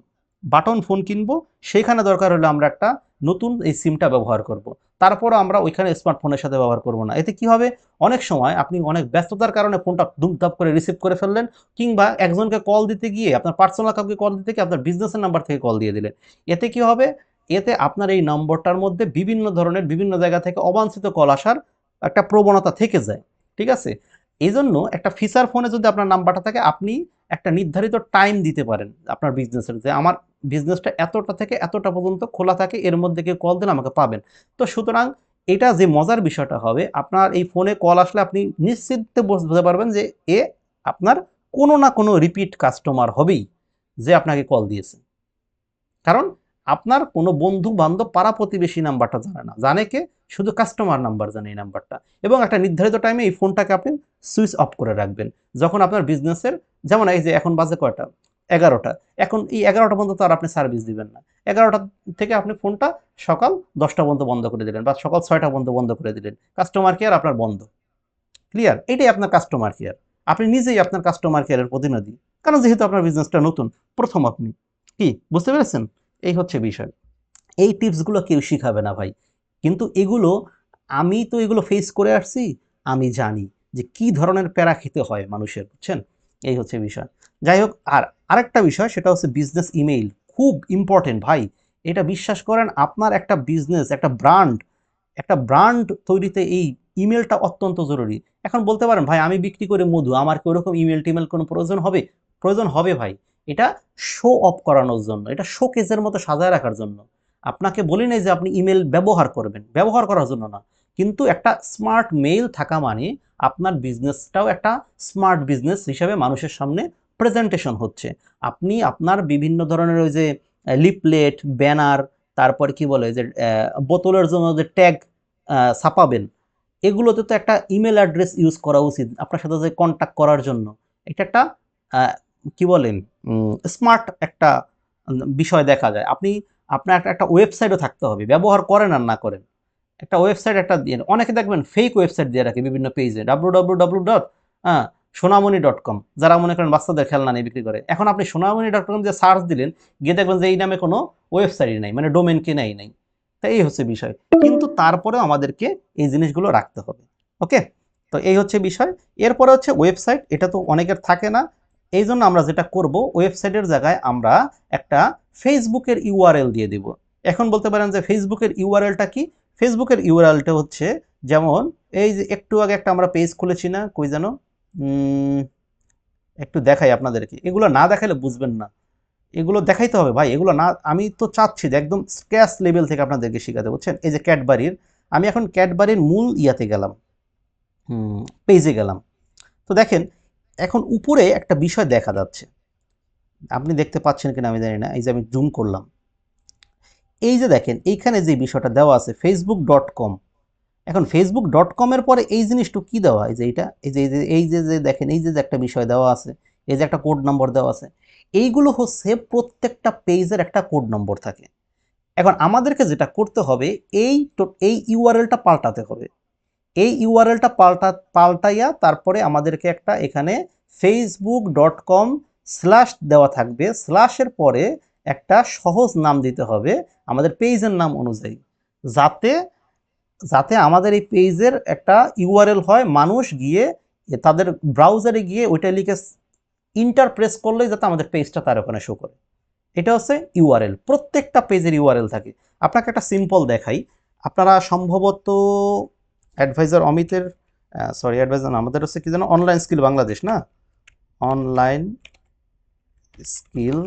বাটন ফোন কিনবো, সেইখানে দরকার হলে আমরা একটা নতুন এই সিমটা ব্যবহার করব। তারপরও আমরা ওইখানে স্মার্টফোনের সাথে ব্যবহার করব না। এতে কি হবে, অনেক সময় আপনি অনেক ব্যস্ততার কারণে ফোনটা ধুপধাপ করে রিসিভ করে ফেললেন, কিংবা একজনকে কল দিতে গিয়ে আপনার পার্সোনাল কাউকে কল দিতে গিয়ে আপনার বিজনেসের নাম্বার থেকে কল দিয়ে দিলেন। এতে কি হবে, এতে আপনার এই নম্বরটার মধ্যে বিভিন্ন ধরনের বিভিন্ন জায়গা থেকে অবাঞ্ছিত কল আসার একটা প্রবণতা থেকে যায়। ঠিক আছে, এই জন্য একটা ফিচার ফোনে যদি আপনার নাম্বারটা থাকে, আপনি একটা নির্ধারিত টাইম দিতে পারেন আপনার বিজনেসের, যে আমার বিজনেসটা এতটা থেকে এতটা পর্যন্ত খোলা থাকে, এর মধ্যে কেউ কল দিলে আমাকে পাবেন। তো সুতরাং এটা যে মজার বিষয়টা হবে, আপনার এই ফোনে কল আসলে আপনি নিশ্চিন্তে বুঝতে পারবেন যে এ আপনার কোনো না কোনো রিপিট কাস্টমার হবেই, যে আপনাকে কল দিয়েছে। কারণ আপনার কোনো বন্ধু বান্ধব পাড়া প্রতিবেশী নাম্বারটা জানে না, জানে কে, শুধু কাস্টমার নাম্বার জানে এই নাম্বারটা। এবং একটা নির্ধারিত টাইমে এই ফোনটাকে আপনি সুইচ অফ করে রাখবেন, যখন আপনার বিজনেসের, যেমন এই যে এখন বাজে কয়টা, 11টা, এখন এই 11টা পর্যন্ত আর আপনি সার্ভিস দিবেন না। 11টা থেকে আপনি ফোনটা সকাল 10টা পর্যন্ত বন্ধ করে দিলেন, বা সকাল 6টা পর্যন্ত বন্ধ করে দিলেন, কাস্টমার কেয়ার আপনার বন্ধ। ক্লিয়ার, এটাই আপনার কাস্টমার কেয়ার। আপনি নিজেই আপনার কাস্টমার কেয়ারের প্রতিনিধি, কারণ যেহেতু আপনার বিজনেসটা নতুন, প্রথম আপনি, কি বুঝতে পেরেছেন? এই হচ্ছে বিষয়। এই টিপসগুলো কেউ শিখাবে না ভাই, কিন্তু এগুলো আমি তো এগুলো ফেস করে আসছি, আমি জানি যে কি ধরনের প্যারা খেতে হয় মানুষের, বুঝছেন? এই হচ্ছে বিষয়। যাই হোক, আর আরেকটা বিষয়, সেটা হচ্ছে বিজনেস ইমেইল, খুব ইম্পর্টেন্ট ভাই। এটা বিশ্বাস করেন, আপনার একটা বিজনেস, একটা ব্র্যান্ড তৈরিতে এই ইমেলটা অত্যন্ত জরুরি। এখন বলতে পারেন, ভাই আমি বিক্রি করে মধু, আমার কি ওরকম ইমেল টিমেল কোনো প্রয়োজন হবে? প্রয়োজন হবে ভাই, এটা শো অফ করানোর জন্য, এটা শোকেজের মতো সাজায় রাখার জন্য। আপনাকে বলি নাই যে আপনি ইমেল ব্যবহার করবেন, ব্যবহার করার জন্য না। কিন্তু একটা স্মার্ট মেইল থাকা মানে আপনার বিজনেসটাও একটা স্মার্ট বিজনেস হিসেবে মানুষের সামনে প্রেজেন্টেশন হচ্ছে। আপনি আপনার বিভিন্ন ধরনের ওই যে লিফলেট, ব্যানার, তারপর কি বলে যে বোতলের জন্য যে ট্যাগ ছাপাবেন, এগুলোতে তো একটা ইমেল অ্যাড্রেস ইউজ করা উচিত আপনার সাথে যে কন্ট্যাক্ট করার জন্য। এটা একটা কি বলেন, স্মার্ট একটা বিষয় দেখা যায়। আপনার একটা ওয়েবসাইটও থাকতে হবে, ব্যবহার করেন আর না করেন, একটা ওয়েবসাইট একটা দিয়ে, অনেকে দেখবেন ফেক ওয়েবসাইট দিয়ে রাখে বিভিন্ন পেজে, www.সোনামণি.com, যারা মনে করেন বাচ্চাদের খেলনা নিয়ে বিক্রি করে। এখন আপনি সোনামণি.com যে সার্চ দিলেন, গিয়ে দেখবেন যে এই নামে কোনো ওয়েবসাইটই নাই, মানে ডোমেন কেনাই নাই। তাই এই হচ্ছে বিষয়, কিন্তু তারপরেও আমাদেরকে এই জিনিসগুলো রাখতে হবে। ওকে, তো এই হচ্ছে বিষয়। এরপরে হচ্ছে ওয়েবসাইট, এটা তো অনেকের থাকে না, এই জন্য আমরা যেটা করব, ওয়েবসাইটের জায়গায় আমরা একটা ফেসবুকের ইউআরএল দিয়ে দিব। এখন বলতে পারেন যে ফেসবুকের ইউআরএলটা কি? ফেসবুকের ইউআরএলটা হচ্ছে, যেমন এই যে একটু আগে একটা আমরা পেজ খুলেছি না, কই যেন, একটু দেখাই আপনাদেরকে, এগুলো না দেখালে বুঝবেন না, এগুলো দেখাইতে হবে ভাই। এগুলো না, আমি তো চাচ্ছি যে একদম স্ক্র্যাচ লেভেল থেকে আপনাদেরকে শেখাতে, বুঝছেন? এই যে ক্যাডবারির, আমি এখন ক্যাডবারির মূল ইয়াতে গেলাম, পেজে গেলাম। তো দেখেন, এখন উপরে একটা বিষয় দেখা যাচ্ছে, আপনি দেখতে পাচ্ছেন কিনা আমি জানি না, এই যে আমি জুম করলাম, এই যে দেখেন এইখানে যে বিষয়টা দেওয়া আছে facebook.com। এখন facebook.com এর পরে এই জিনিসটা কি দেওয়া, এই যে এইটা, এই যে দেখেন, এই যে একটা বিষয় দেওয়া আছে, এই যে একটা কোড নম্বর দেওয়া আছে, এইগুলো হচ্ছে প্রত্যেকটা পেজের একটা কোড নম্বর থাকে। এখন আমাদেরকে যেটা করতে হবে, এই ইউআরএলটা পাল্টাতে হবে। এই ইউআরএলটা পাল্টাইয়া তারপরে আমাদেরকে একটা এখানে facebook.com স্ল্যাশ দেওয়া থাকবে, স্ল্যাশের পরে একটা সহজ নাম দিতে হবে আমাদের পেজের নাম অনুযায়ী, যাতে যাতে আমাদের এই পেজের একটা ইউআরএল হয়, মানুষ গিয়ে তাদের ব্রাউজারে গিয়ে ওইটা লিখে ইন্টার প্রেস করলেই যাতে আমাদের পেজটা তার ওখানে শো করে। এটা হচ্ছে ইউআরএল, প্রত্যেকটা পেজের ইউআরএল থাকে। আপনাকে একটা সিম্পল দেখাই, আপনারা সম্ভবত অ্যাডভাইজার অমিতের, সরি অ্যাডভাইজার আমাদের হচ্ছে কি যেন, অনলাইন স্কিল বাংলাদেশ না, অনলাইন স্কিল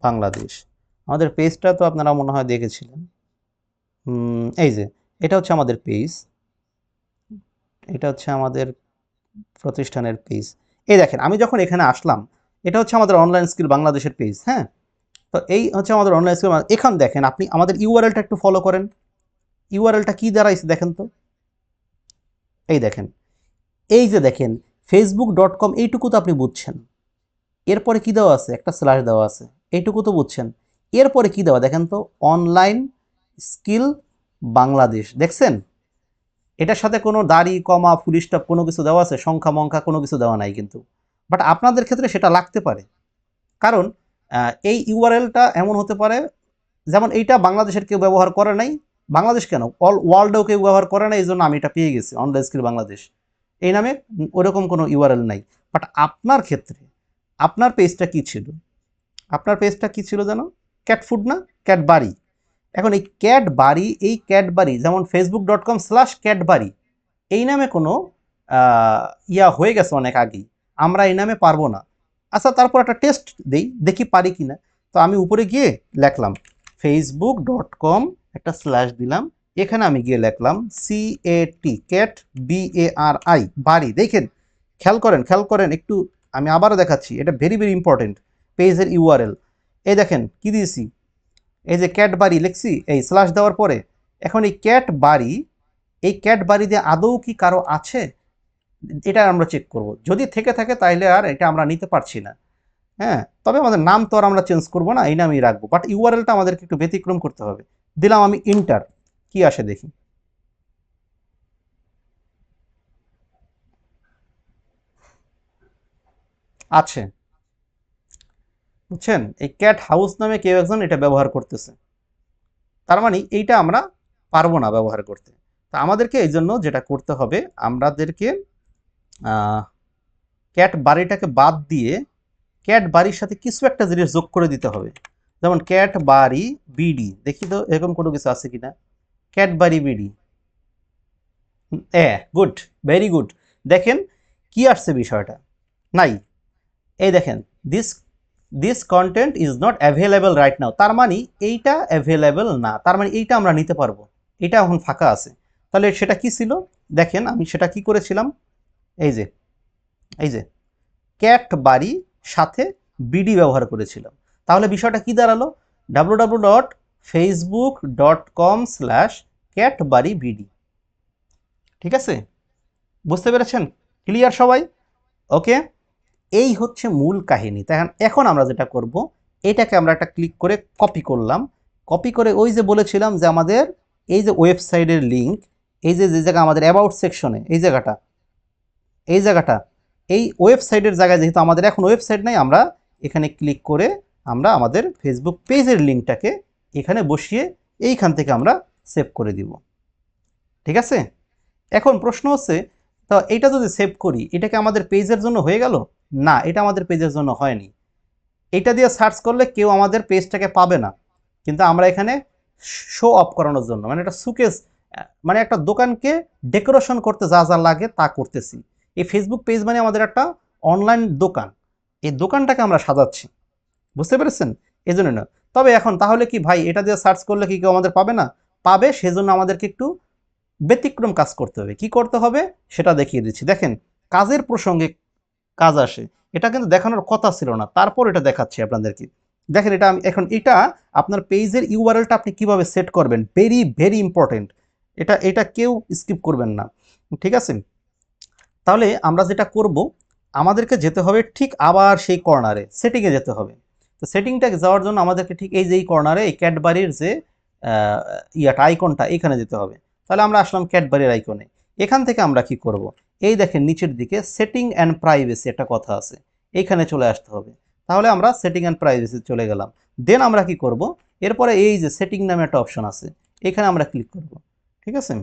বাংলাদেশ, আমাদের পেজটা তো আপনারা মনে হয় দেখেছিলেন। এই যে এটা হচ্ছে আমাদের পেজ, এটা হচ্ছে আমাদের প্রতিষ্ঠানের পেজ। এই দেখেন, আমি যখন এখানে আসলাম, এটা হচ্ছে আমাদের অনলাইন স্কিল বাংলাদেশের পেজ। হ্যাঁ, তো এই হচ্ছে আমাদের অনলাইন স্কিল। এখন দেখেন, আপনি আমাদের ইউআরএলটা একটু ফলো করেন, ইউআরএলটা কি দাঁড়াইছে দেখেন তো, এই দেখেন, এই যে দেখেন facebook.com এইটুকু তো আপনি বুঝছেন, এরপরে কি দেওয়া আছে, একটা স্ল্যাশ দেওয়া আছে, এইটুকু তো বুঝছেন। এরপরে কি দেওয়া দেখেন তো, অনলাইন স্কিল বাংলাদেশ, দেখছেন? এটার সাথে কোনো দাড়ি কমা ফুল স্টপ কোনো কিছু দেওয়া আছে, সংখ্যা মংখ্যা কোনো কিছু দেওয়া নাই কিন্তু। বাট আপনাদের ক্ষেত্রে সেটা লাগতে পারে, কারণ এই ইউআরএলটা এমন হতে পারে, যেমন এইটা বাংলাদেশের কেউ ব্যবহার করে নাই, বাংলাদেশ কেন, অল ওয়ার্ল্ডেও কেউ ব্যবহার করে নাই, এই জন্য আমি এটা পেয়ে গেছি অনলাইন স্কিল বাংলাদেশ এই নামে। ওরকম কোনো ইউআরএল নাই। বাট আপনার ক্ষেত্রে আপনার পেজটা কি ছিল, আপনার পেজটা কি ছিল জানো, ক্যাট ফুড না, ক্যাটবারি। এখন এই ক্যাটবারি, এই ক্যাটবারি যেমন facebook.com/ক্যাটবারি এই নামে কোনো ইয়া হয়ে গেছে অনেক আগেই, আমরা এই নামে পারবো না। আচ্ছা তারপর একটা টেস্ট দেই, দেখি পারি কিনা। তো আমি উপরে গিয়ে লিখলাম facebook.com, একটা স্ল্যাশ দিলাম, এখানে আমি গিয়ে লিখলাম CAT BARI বাড়ি। দেখেন, খেয়াল করেন একটু, আমি আবারও দেখাচ্ছি, এটা ভেরি ভেরি ইম্পর্টেন্ট পেজের ইউআরএল। এই দেখেন কি দিয়েছি, এই যে ক্যাটবারি লিখছি এই স্ল্যাশ দেওয়ার পরে। এখন এই ক্যাটবারি, এই ক্যাটবারিতে আদৌ কি কারো আছে এটা আমরা চেক করব, যদি থেকে থাকে তাইলে আর এটা আমরা নিতে পারছি না। হ্যাঁ, তবে আমাদের নাম তো আর আমরা চেঞ্জ করবো না, এই নামই রাখবো, বাট ইউআরএলটা আমাদেরকে একটু ব্যতিক্রম করতে হবে। দিলাম আমি ইন্টার, কি আসে দেখি। আছে, বুঝছেন, এই ক্যাট হাউস নামে কেউ একজন এটা ব্যবহার করতেছে, তার মানে এইটা আমরা পারবো না ব্যবহার করতে। তো আমাদেরকে এই জন্য যেটা করতে হবে, আমাদেরকে ক্যাট বাড়িটাকে বাদ দিয়ে ক্যাট বাড়ির সাথে কিছু একটা জিনিস যোগ করে দিতে হবে। যেমন ক্যাট বাড়ি বিডি, দেখি তো এরকম কোনো কিছু আছে কিনা। ক্যাট বাড়ি বিডি, গুড, ভেরি গুড। দেখেন কি আসছে বিষয়টা, নাই। এই দেখেন, this this content is not available right now, তার মানে এইটা অ্যাভেলেবল না, তার মানে এইটা আমরা নিতে পারবো, এটা এখন ফাঁকা আছে। তাহলে সেটা কি ছিল, দেখেন আমি সেটা কি করেছিলাম, এই যে এই যে ক্যাট বাড়ি সাথে বিডি ব্যবহার করেছিলাম। তাহলে বিষয়টা কি দাঁড়ালো, www.facebook.com/catbaryBD। ঠিক আছে, বুঝতে পেরেছেন, ক্লিয়ার সবাই? ওকে, এই হচ্ছে মূল কাহিনী। তাই এখন আমরা যেটা করব, এটাকে আমরা একটা ক্লিক করে কপি করলাম, কপি করে ওই যে বলেছিলাম যে আমাদের এই যে ওয়েবসাইটের লিঙ্ক, এই যে যে জায়গা আমাদের অ্যাবাউট সেকশনে, এই জায়গাটা, এই জায়গাটা, এই ওয়েবসাইটের জায়গায় যেহেতু আমাদের এখন ওয়েবসাইট নাই, আমরা এখানে ক্লিক করে আমরা আমাদের ফেসবুক পেজের লিঙ্কটাকে এখানে বসিয়ে এইখান থেকে আমরা সেভ করে দিব। ঠিক আছে, এখন প্রশ্ন হচ্ছে, তো এটা যদি সেভ করি, এটা কি আমাদের পেজের জন্য হয়ে গেল? না, এটা আমাদের পেজের জন্য হয়নি। এটা দিয়ে সার্চ করলে কেউ আমাদের পেজটাকে পাবে না, কিন্তু আমরা এখানে শো অফ করানোর জন্য, মানে একটা সুকেস, মানে একটা দোকানকে ডেকোরেশন করতে যা যা লাগে তা করতেছি। এই ফেসবুক পেজ মানে আমাদের একটা অনলাইন দোকান, এই দোকানটাকে আমরা সাজাচ্ছি, বুঝতে পেরেছেন? এই জন্য না। তবে এখন তাহলে কি ভাই, এটা দিয়ে সার্চ করলে কি কেউ আমাদের পাবে না? পাবে, সেজন্য আমাদেরকে একটু ব্যতিক্রম কাজ করতে হবে। কি করতে হবে সেটা দেখিয়ে দিচ্ছি। দেখেন, কাজের প্রসঙ্গে কাজ আসে, এটা কিন্তু দেখানোর কথা ছিল না, তারপর এটা দেখাচ্ছি আপনাদেরকে। দেখেন, এটা আমি এখন, এটা আপনার পেজের ইউআরএলটা আপনি কিভাবে সেট করবেন, ভেরি ভেরি ইম্পর্টেন্ট, এটা এটা কেউ স্কিপ করবেন না। ঠিক আছে, তাহলে আমরা যেটা করব, আমাদেরকে যেতে হবে ঠিক আবার সেই কর্নারে, সেটিংয়ে যেতে হবে। তো সেটিংটা যাওয়ার জন্য আমাদেরকে ঠিক এই যে এই কর্নারে এই ক্যাটবারির যে ইয়াটা আইকনটা, এখানে যেতে হবে। তাহলে আমরা আসলাম ক্যাটবারির আইকনে। এখান থেকে আমরা কি করব, এই দেখেন নিচের দিকে সেটিং অ্যান্ড প্রাইভেসি একটা কথা আছে, এইখানে চলে আসতে হবে। তাহলে আমরা সেটিং অ্যান্ড প্রাইভেসি চলে গেলাম। দেন আমরা কি করব, এরপরে এই যে সেটিং নামে একটা অপশন আছে, এখানে আমরা ক্লিক করব। ঠিক আছে,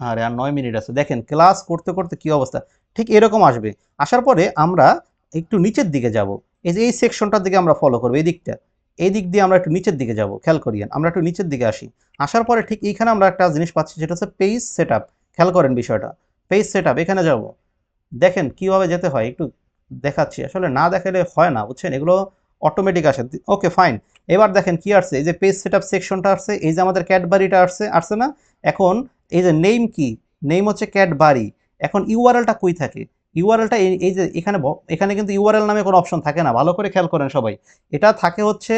আরে আর 9 মিনিট আছে। দেখেন ক্লাস করতে করতে কি অবস্থা, ঠিক এরকম আসবে। আসার পরে আমরা একটু নিচের দিকে যাব, এই যে এই সেকশনটার দিকে আমরা ফলো করবো, এই দিকটা, এই দিক দিয়ে আমরা একটু নিচের দিকে যাব, খেয়াল করিয়েন, আমরা একটু নিচের দিকে আসি। আসার পরে ঠিক এইখানে আমরা একটা জিনিস পাচ্ছি, যেটা হচ্ছে পেজ সেট আপ। খেয়াল করেন বিষয়টা, পেজ সেট আপ, এখানে যাব। দেখেন কিভাবে যেতে হয়, একটু দেখাচ্ছি, আসলে না দেখালে হয় না, বুঝছেন, এগুলো অটোমেটিক আসে। ওকে ফাইন, এবার দেখেন কি আসছে, এই যে পেজ সেট আপ সেকশনটা আসছে, এই যে আমাদের ক্যাটবারিটা আসছে, আসছে না? এখন এই যে নেম কি, নেম হচ্ছে ক্যাটবারি। এখন ইউআরএলটা কই থাকে, ইউআরএলটা এই যে এখানে, এখানে কিন্তু ইউআরএল নামে কোনো অপশন থাকে না, ভালো করে খেয়াল করেন সবাই। এটা থাকে হচ্ছে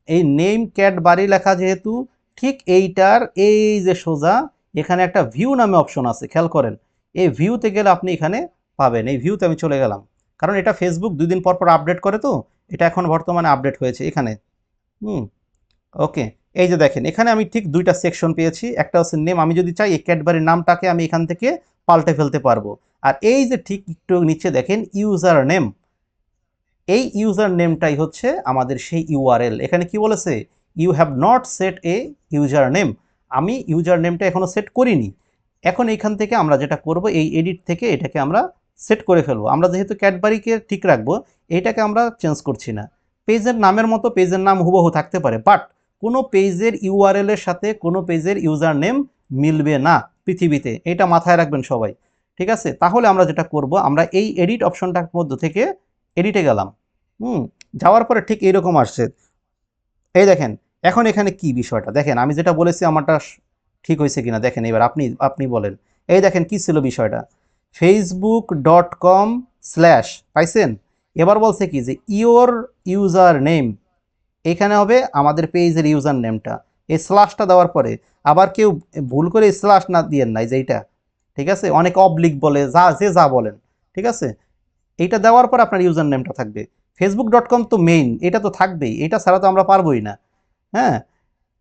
এই নেম ক্যাটবারি লেখা যেহেতু, ঠিক এইটার এই যে সোজা এখানে একটা ভিউ নামে অপশন আছে, খেয়াল করেন। এই ভিউতে গেলে আপনি এখানে পাবেন। এই ভিউতে আমি চলে গেলাম, কারণ এটা ফেসবুক 2 দিন পর পর আপডেট করে, তো এটা এখন বর্তমানে আপডেট হয়েছে এখানে। ওকে, এই যে দেখেন এখানে আমি ঠিক দুইটা সেকশন পেয়েছি। একটা হচ্ছে নেম, আমি যদি চাই এই ক্যাডবারির নামটাকে আমি এখান থেকে পাল্টে ফেলতে পারবো। আর এই যে ঠিক একটু নিচে দেখেন ইউজার নেম, এই ইউজার নেমটাই হচ্ছে আমাদের সেই ইউআরএল। এখানে কি বলেছে, you have not set a user name. আমি ইউজার নেমটা এখনো সেট করিনি। এখন এইখান থেকে আমরা যেটা করব, এই এডিট থেকে এটাকে আমরা সেট করে ফেলবো। আমরা যেহেতু ক্যাডবারিকে ঠিক রাখবো, এটাকে আমরা চেঞ্জ করছি না। পেজের নামের মতো পেজের নাম হুবহু থাকতে পারে, বাট কোনো পেজের ইউআরএল এর সাথে কোনো পেজের ইউজার নেম মিলবে না পৃথিবীতে, এটা মাথায় রাখবেন সবাই। ঠিক আছে, তাহলে আমরা যেটা করব, আমরা এই এডিট অপশনটার মধ্যে থেকে এডিটে গেলাম। যাওয়ার পরে ঠিক এইরকম আসছে। এই দেখেন এখন এখানে কি বিষয়টা দেখেন, আমি যেটা বলেছি আমারটা ঠিক হয়েছে কিনা দেখেন। এবার আপনি আপনি বলেন। এই দেখেন কি ছিল বিষয়টা, facebook.com/ পাইছেন। এবার বলছে কি যে ইওর ইউজার নেম, এখানে হবে আমাদের পেজের ইউজার নেমটা। এই স্ল্যাশটা দেওয়ার পরে আবার কেউ ভুল করে স্ল্যাশ না দিয়েন নাই যে এইটা, ঠিক আছে, অনেকে অবলিক বলে, যা বলেন, ঠিক আছে। এইটা দেওয়ার পর আপনার ইউজার নেমটা থাকবে। facebook.com তো মেইন, এটা তো থাকবেই, এটা ছাড়া তো আমরা পারবোই না। হ্যাঁ,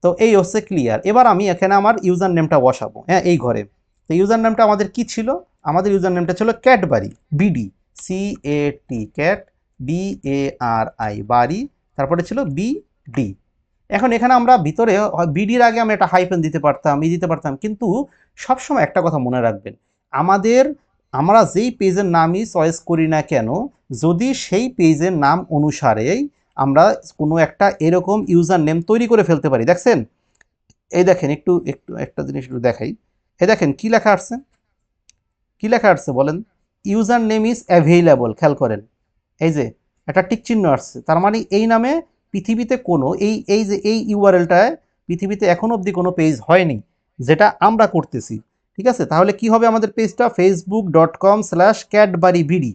তো এই হচ্ছে ক্লিয়ার। এবার আমি এখানে আমার ইউজার নেমটা বসাবো, হ্যাঁ, এই ঘরে। তো ইউজার নেমটা আমাদের কি ছিল, আমাদের ইউজার নেমটা ছিল Cadbury, BD, CAT, cat, BARI, বাড়ি, তারপরে ছিল BD। এখন এখানে আমরা ভিতরে বিডির আগে আমি একটা হাইফেন দিতে পারতাম, দিতে পারতাম, কিন্তু সবসময় একটা কথা মনে রাখবেন, আমাদের আমরা যেই পেজের নামই চয়েস করি না কেন, যদি সেই পেজের নাম অনুসারেই আমরা কোনো একটা এরকম ইউজার নেম তৈরি করে ফেলতে পারি। দেখছেন, এই দেখেন একটু একটু একটা জিনিস একটু দেখাই। এই দেখেন কি লেখা আসছে, কি লেখা আসছে বলেন, ইউজার নেম ইজ অ্যাভেইলেবল। খেয়াল করেন, এই যে একটা টিক চিহ্ন আসছে, তার মানে এই নামে পৃথিবীতে কোনো এই এই যে এই ইউআরএলটায় পৃথিবীতে এখন অবধি কোনো পেজ হয়নি যেটা আমরা করতেছি। ঠিক আছে, তাহলে কি হবে আমাদের পেজটা, facebook.com/cadburyBD।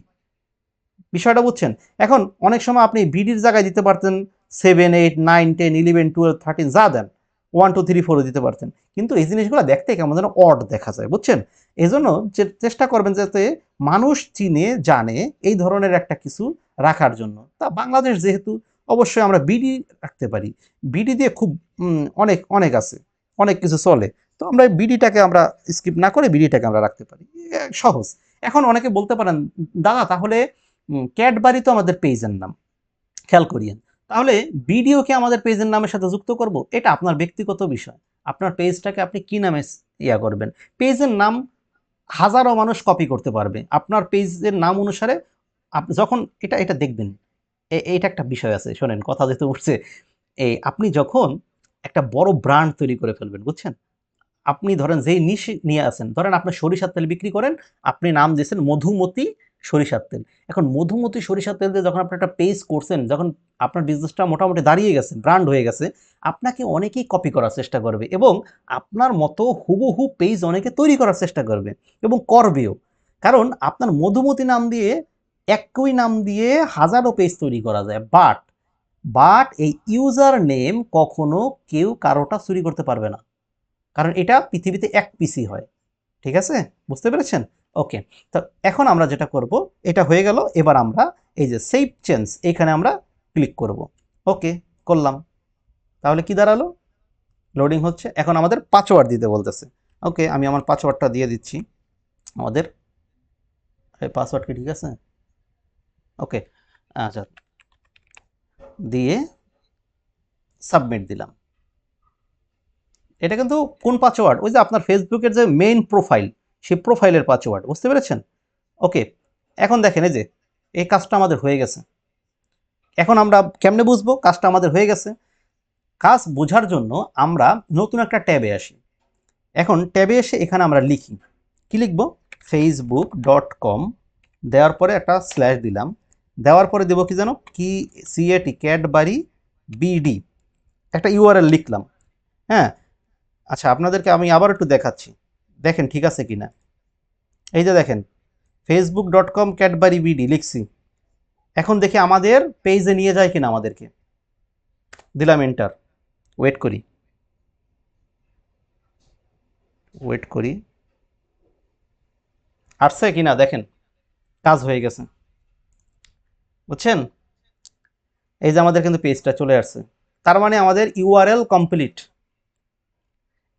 বিষয়টা বুঝছেন। এখন অনেক সময় আপনি বিডির জায়গায় দিতে পারতেন 7, 8, 9, 10, 11, 12, 13, যা দেন, 1, 2, 3, 4 দিতে পারতেন, কিন্তু এই জিনিসগুলো দেখতে কেমন যেন অড দেখা যায়, বুঝছেন। এই জন্য চেষ্টা করবেন যাতে মানুষ চিনে জানে এই ধরনের একটা কিছু রাখার জন্য। তা বাংলাদেশ যেহেতু, অবশ্যই আমরা বিডি রাখতে পারি। বিডি দিয়ে খুব অনেক অনেক আছে, অনেক কিছু চলে। তো আমরা বিডিটাকে আমরা স্কিপ না করে বিডিটাকে আমরা রাখতে পারি, সহজ। এখন অনেকে বলতে পারেন, দাদা তাহলে ক্যাডবারি তো আমাদের পেজের নাম, খেয়াল করিয়েন, তাহলে ভিডিওকে আমাদের পেজের নামের সাথে যুক্ত করব। এটা আপনার ব্যক্তিগত বিষয়, আপনার পেজটাকে আপনি কি নামে করবেন। পেজের নাম হাজারো মানুষ কপি করতে পারবে আপনার পেজের নাম অনুসারে। আপনি যখন এটা এটা দেখবেন, এইটা একটা বিষয় আছে, শোনেন কথা যেতে উঠছে। এই আপনি যখন একটা বড় ব্র্যান্ড তৈরি করে ফেলবেন, বুঝছেন, আপনি ধরেন যেই নিশ নিয়ে আছেন, ধরেন আপনি সরিষার তেল বিক্রি করেন, আপনি নাম দিয়েছেন মধুমতি সরিষার তেল। এখন মধুমতি সরিষার তেল দিয়ে যখন আপনি একটা পেজ করছেন, যখন আপনার বিজনেসটা মোটামুটি দাঁড়িয়ে গেছে, ব্র্যান্ড হয়ে গেছে, আপনাকে অনেকেই কপি করার চেষ্টা করবে এবং আপনার মতো হুবহু পেজ অনেকে তৈরি করার চেষ্টা করবে এবং করবেও। কারণ আপনার মধুমতি নাম দিয়ে, একই নাম দিয়ে হাজারো পেজ তৈরি করা যায়, বাট বাট এই ইউজার নেম কখনো কেউ কারোটা চুরি করতে পারবে না, কারণ এটা পৃথিবীতে এক পিসি হয়। ঠিক আছে, বুঝতে পেরেছেন। ওকে, তো এখন আমরা যেটা করব, এটা হয়ে গেল। এবার আমরা এই যে সেভ চেঞ্জ, এখানে আমরা ক্লিক করব। ওকে, করলাম। তাহলে কি দাঁড়ালো, লোডিং হচ্ছে। এখন আমাদের পাসওয়ার্ড দিতে বলতেছে। ওকে, আমি আমার পাসওয়ার্ডটা দিয়ে দিচ্ছি। আমাদের পাসওয়ার্ড কি ঠিক আছে? ওকে, আচ্ছা, দিয়ে সাবমিট দিলাম। এটা কিন্তু কোন পাসওয়ার্ড, ওই যে আপনার ফেসবুকের যে মেইন প্রোফাইল, সেই প্রোফাইলের পাসওয়ার্ড, বুঝতে পেরেছেন। ওকে, এখন দেখেন এই যে এই কাজটা আমাদের হয়ে গেছে। এখন আমরা কেমনে বুঝবো কাজটা আমাদের হয়ে গেছে? কাজ বোঝার জন্য আমরা নতুন একটা ট্যাবে আসি। এখন ট্যাবে এসে এখানে আমরা লিখি, কি লিখবো, facebook.com, দেওয়ার পরে একটা স্ল্যাশ দিলাম, দেওয়ার পরে দেবো কি জানো, কি CAT, ক্যাডবারি BD, একটা ইউআরএল লিখলাম। হ্যাঁ, আচ্ছা আপনাদেরকে আমি আবার একটু দেখাচ্ছি, দেখেন ঠিক আছে কিনা। এই যে দেখেন facebook.com ক্যাডবারি BD লিখছি। এখন দেখি আমাদের পেজে নিয়ে যায় কিনা আমাদেরকে, দিলাম এন্টার, ওয়েট করি, ওয়েট করি। আসছে কিনা দেখেন, কাজ হয়ে গেছে, বুঝছেন? এই যে আমাদের কিন্তু পেজটা চলে আসছে, তার মানে আমাদের ইউআরএল কমপ্লিট।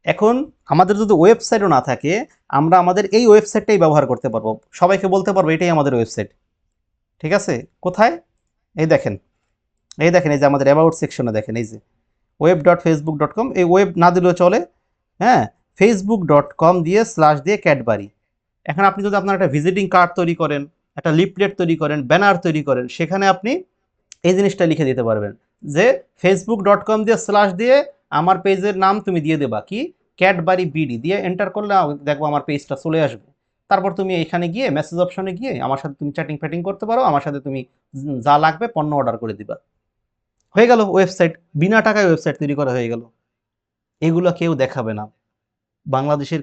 এখন আমাদের যদি ওয়েবসাইটও না থাকে, আমরা আমাদের এই ওয়েবসাইটটাই ব্যবহার করতে পারবো, সবাইকে বলতে পারবো এটাই আমাদের ওয়েবসাইট। ঠিক আছে? কোথায়? এই দেখেন, এই যে আমাদের অ্যাবাউট সেকশনে দেখেন, এই যে web.facebook.com, এই ওয়েব না দিলেও চলে, হ্যাঁ, facebook.com দিয়ে স্ল্যাশ দিয়ে ক্যাডবারি। এখন আপনি যদি আপনার একটা ভিজিটিং কার্ড তৈরি করেন, একটা লিফলেট তৈরি করেন, ব্যানার তৈরি করেন, সেখানে আপনি এই জিনিসটা লিখে দিতে পারবেন যে facebook.com দিয়ে স্ল্যাশ দিয়ে আমার পেজের নাম তুমি দিয়ে দেবা কি, ক্যাডবারি বিডি দিয়ে এন্টার করলে দেখবো আমার পেজটা চলে আসবে। তারপর তুমি এখানে গিয়ে মেসেজ অপশনে গিয়ে আমার সাথে তুমি চ্যাটিং ফ্যাটিং করতে পারো, আমার সাথে তুমি যা লাগবে পণ্য অর্ডার করে দিবা, হয়ে গেল ওয়েবসাইট, বিনা টাকায় ওয়েবসাইট তৈরি করা হয়ে গেল। এগুলো কেউ দেখাবে না, বাংলাদেশের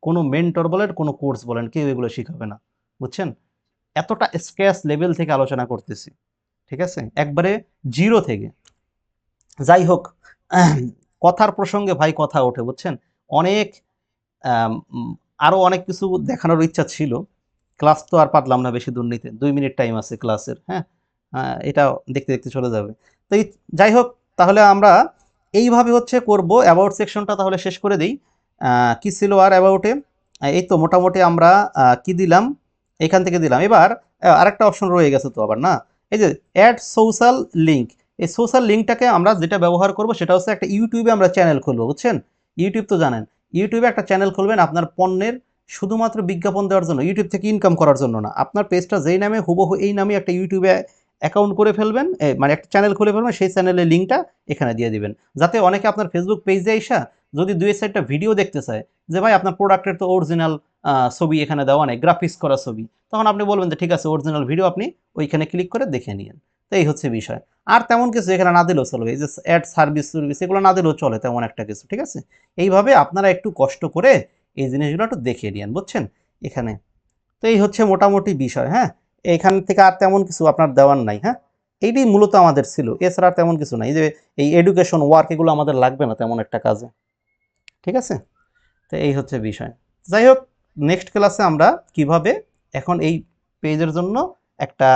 কোনো মেন্টর বলেন, কোনো কোর্স বলেন, কেউ এগুলো শিখাবে না, বুঝছেন? এতটা স্ক্র্যাচ লেভেল থেকে আলোচনা করতেছি, ঠিক আছে, একবারে জিরো থেকে। যাই হোক, কথার প্রসঙ্গে ভাই কথা ওঠে, বুঝছেন? অনেক আরো অনেক কিছু দেখানোর ইচ্ছা ছিল, ক্লাস তো আর পারলাম না বেশি দূর নিতে, 2 মিনিট টাইম আছে ক্লাসের, হ্যাঁ, এটা দেখতে দেখতে চলে যাবে। তো যাই হোক, তাহলে আমরা এইভাবে হচ্ছে করব। অ্যাবাউট সেকশনটা তাহলে শেষ করে দিই। কি ছিল আর অ্যাবাউটে? এই তো মোটামুটি আমরা কি দিলাম, এখান থেকে দিলাম। এবার আরেকটা অপশন রয়ে গেছে তো আবার, না? এই যে অ্যাড সোশ্যাল লিঙ্ক, এই সোশ্যাল লিঙ্কটাকে আমরা যেটা ব্যবহার করব সেটা হচ্ছে একটা ইউটিউবে আমরা চ্যানেল খুলবো, বুঝছেন? ইউটিউব তো জানেন, ইউটিউবে একটা চ্যানেল খুলবেন আপনার পণ্যের শুধুমাত্র বিজ্ঞাপন দেওয়ার জন্য, ইউটিউব থেকে ইনকাম করার জন্য না। আপনার পেজটা যেই নামে হুবহু এই নামে একটা ইউটিউবে অ্যাকাউন্ট করে ফেলবেন, মানে একটা চ্যানেল খুলে ফেলবেন, সেই চ্যানেলের লিঙ্কটা এখানে দিয়ে দিবেন, যাতে অনেকে আপনার ফেসবুক পেজে আইসা যদি 2-4টা ভিডিও দেখতে চায় যে ভাই আপনার প্রোডাক্টের তো অরিজিনাল ছবি এখানে দেওয়া নেই, গ্রাফিক্স করা ছবি, তখন আপনি বলবেন যে ঠিক আছে অরিজিনাল ভিডিও আপনি ওইখানে ক্লিক করে দেখে নিন। তো এই হচ্ছে বিষয়। আর তেমন কিছু এখানে না দিলেও চলবে, এই যে অ্যাড সার্ভিস এগুলো না দিলেও চলে তেমন একটা কিছু, ঠিক আছে? এইভাবে আপনারা একটু কষ্ট করে এই জিনিসগুলো একটু দেখে নিন, বুঝছেন এখানে? তো এই হচ্ছে মোটামুটি বিষয়, হ্যাঁ। এখান থেকে আর তেমন কিছু আপনার দেওয়ার নাই, হ্যাঁ। এইটাই মূলত আমাদের ছিল, এছাড়া আর তেমন কিছু নাই। এই যে এই এডুকেশন ওয়ার্ক এগুলো আমাদের লাগবে না তেমন একটা কাজে, ঠিক আছে? তো এই হচ্ছে বিষয়। যাই হোক, নেক্সট ক্লাসে আমরা কিভাবে এখন এই পেজের জন্য একটা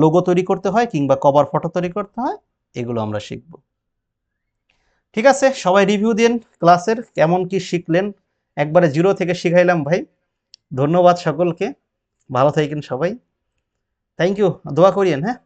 লোগো তৈরি করতে হয় কিংবা কভার ফটো তৈরি করতে হয় এগুলো আমরা শিখব। ঠিক আছে, সবাই রিভিউ দিন ক্লাসের, কেমন কি শিখলেন। একবারে জিরো থেকে শিখাইলাম ভাই। ধন্যবাদ সকলকে, ভালো থাকেন সবাই। থ্যাংক ইউ, দোয়া করিয়েন, হ্যাঁ।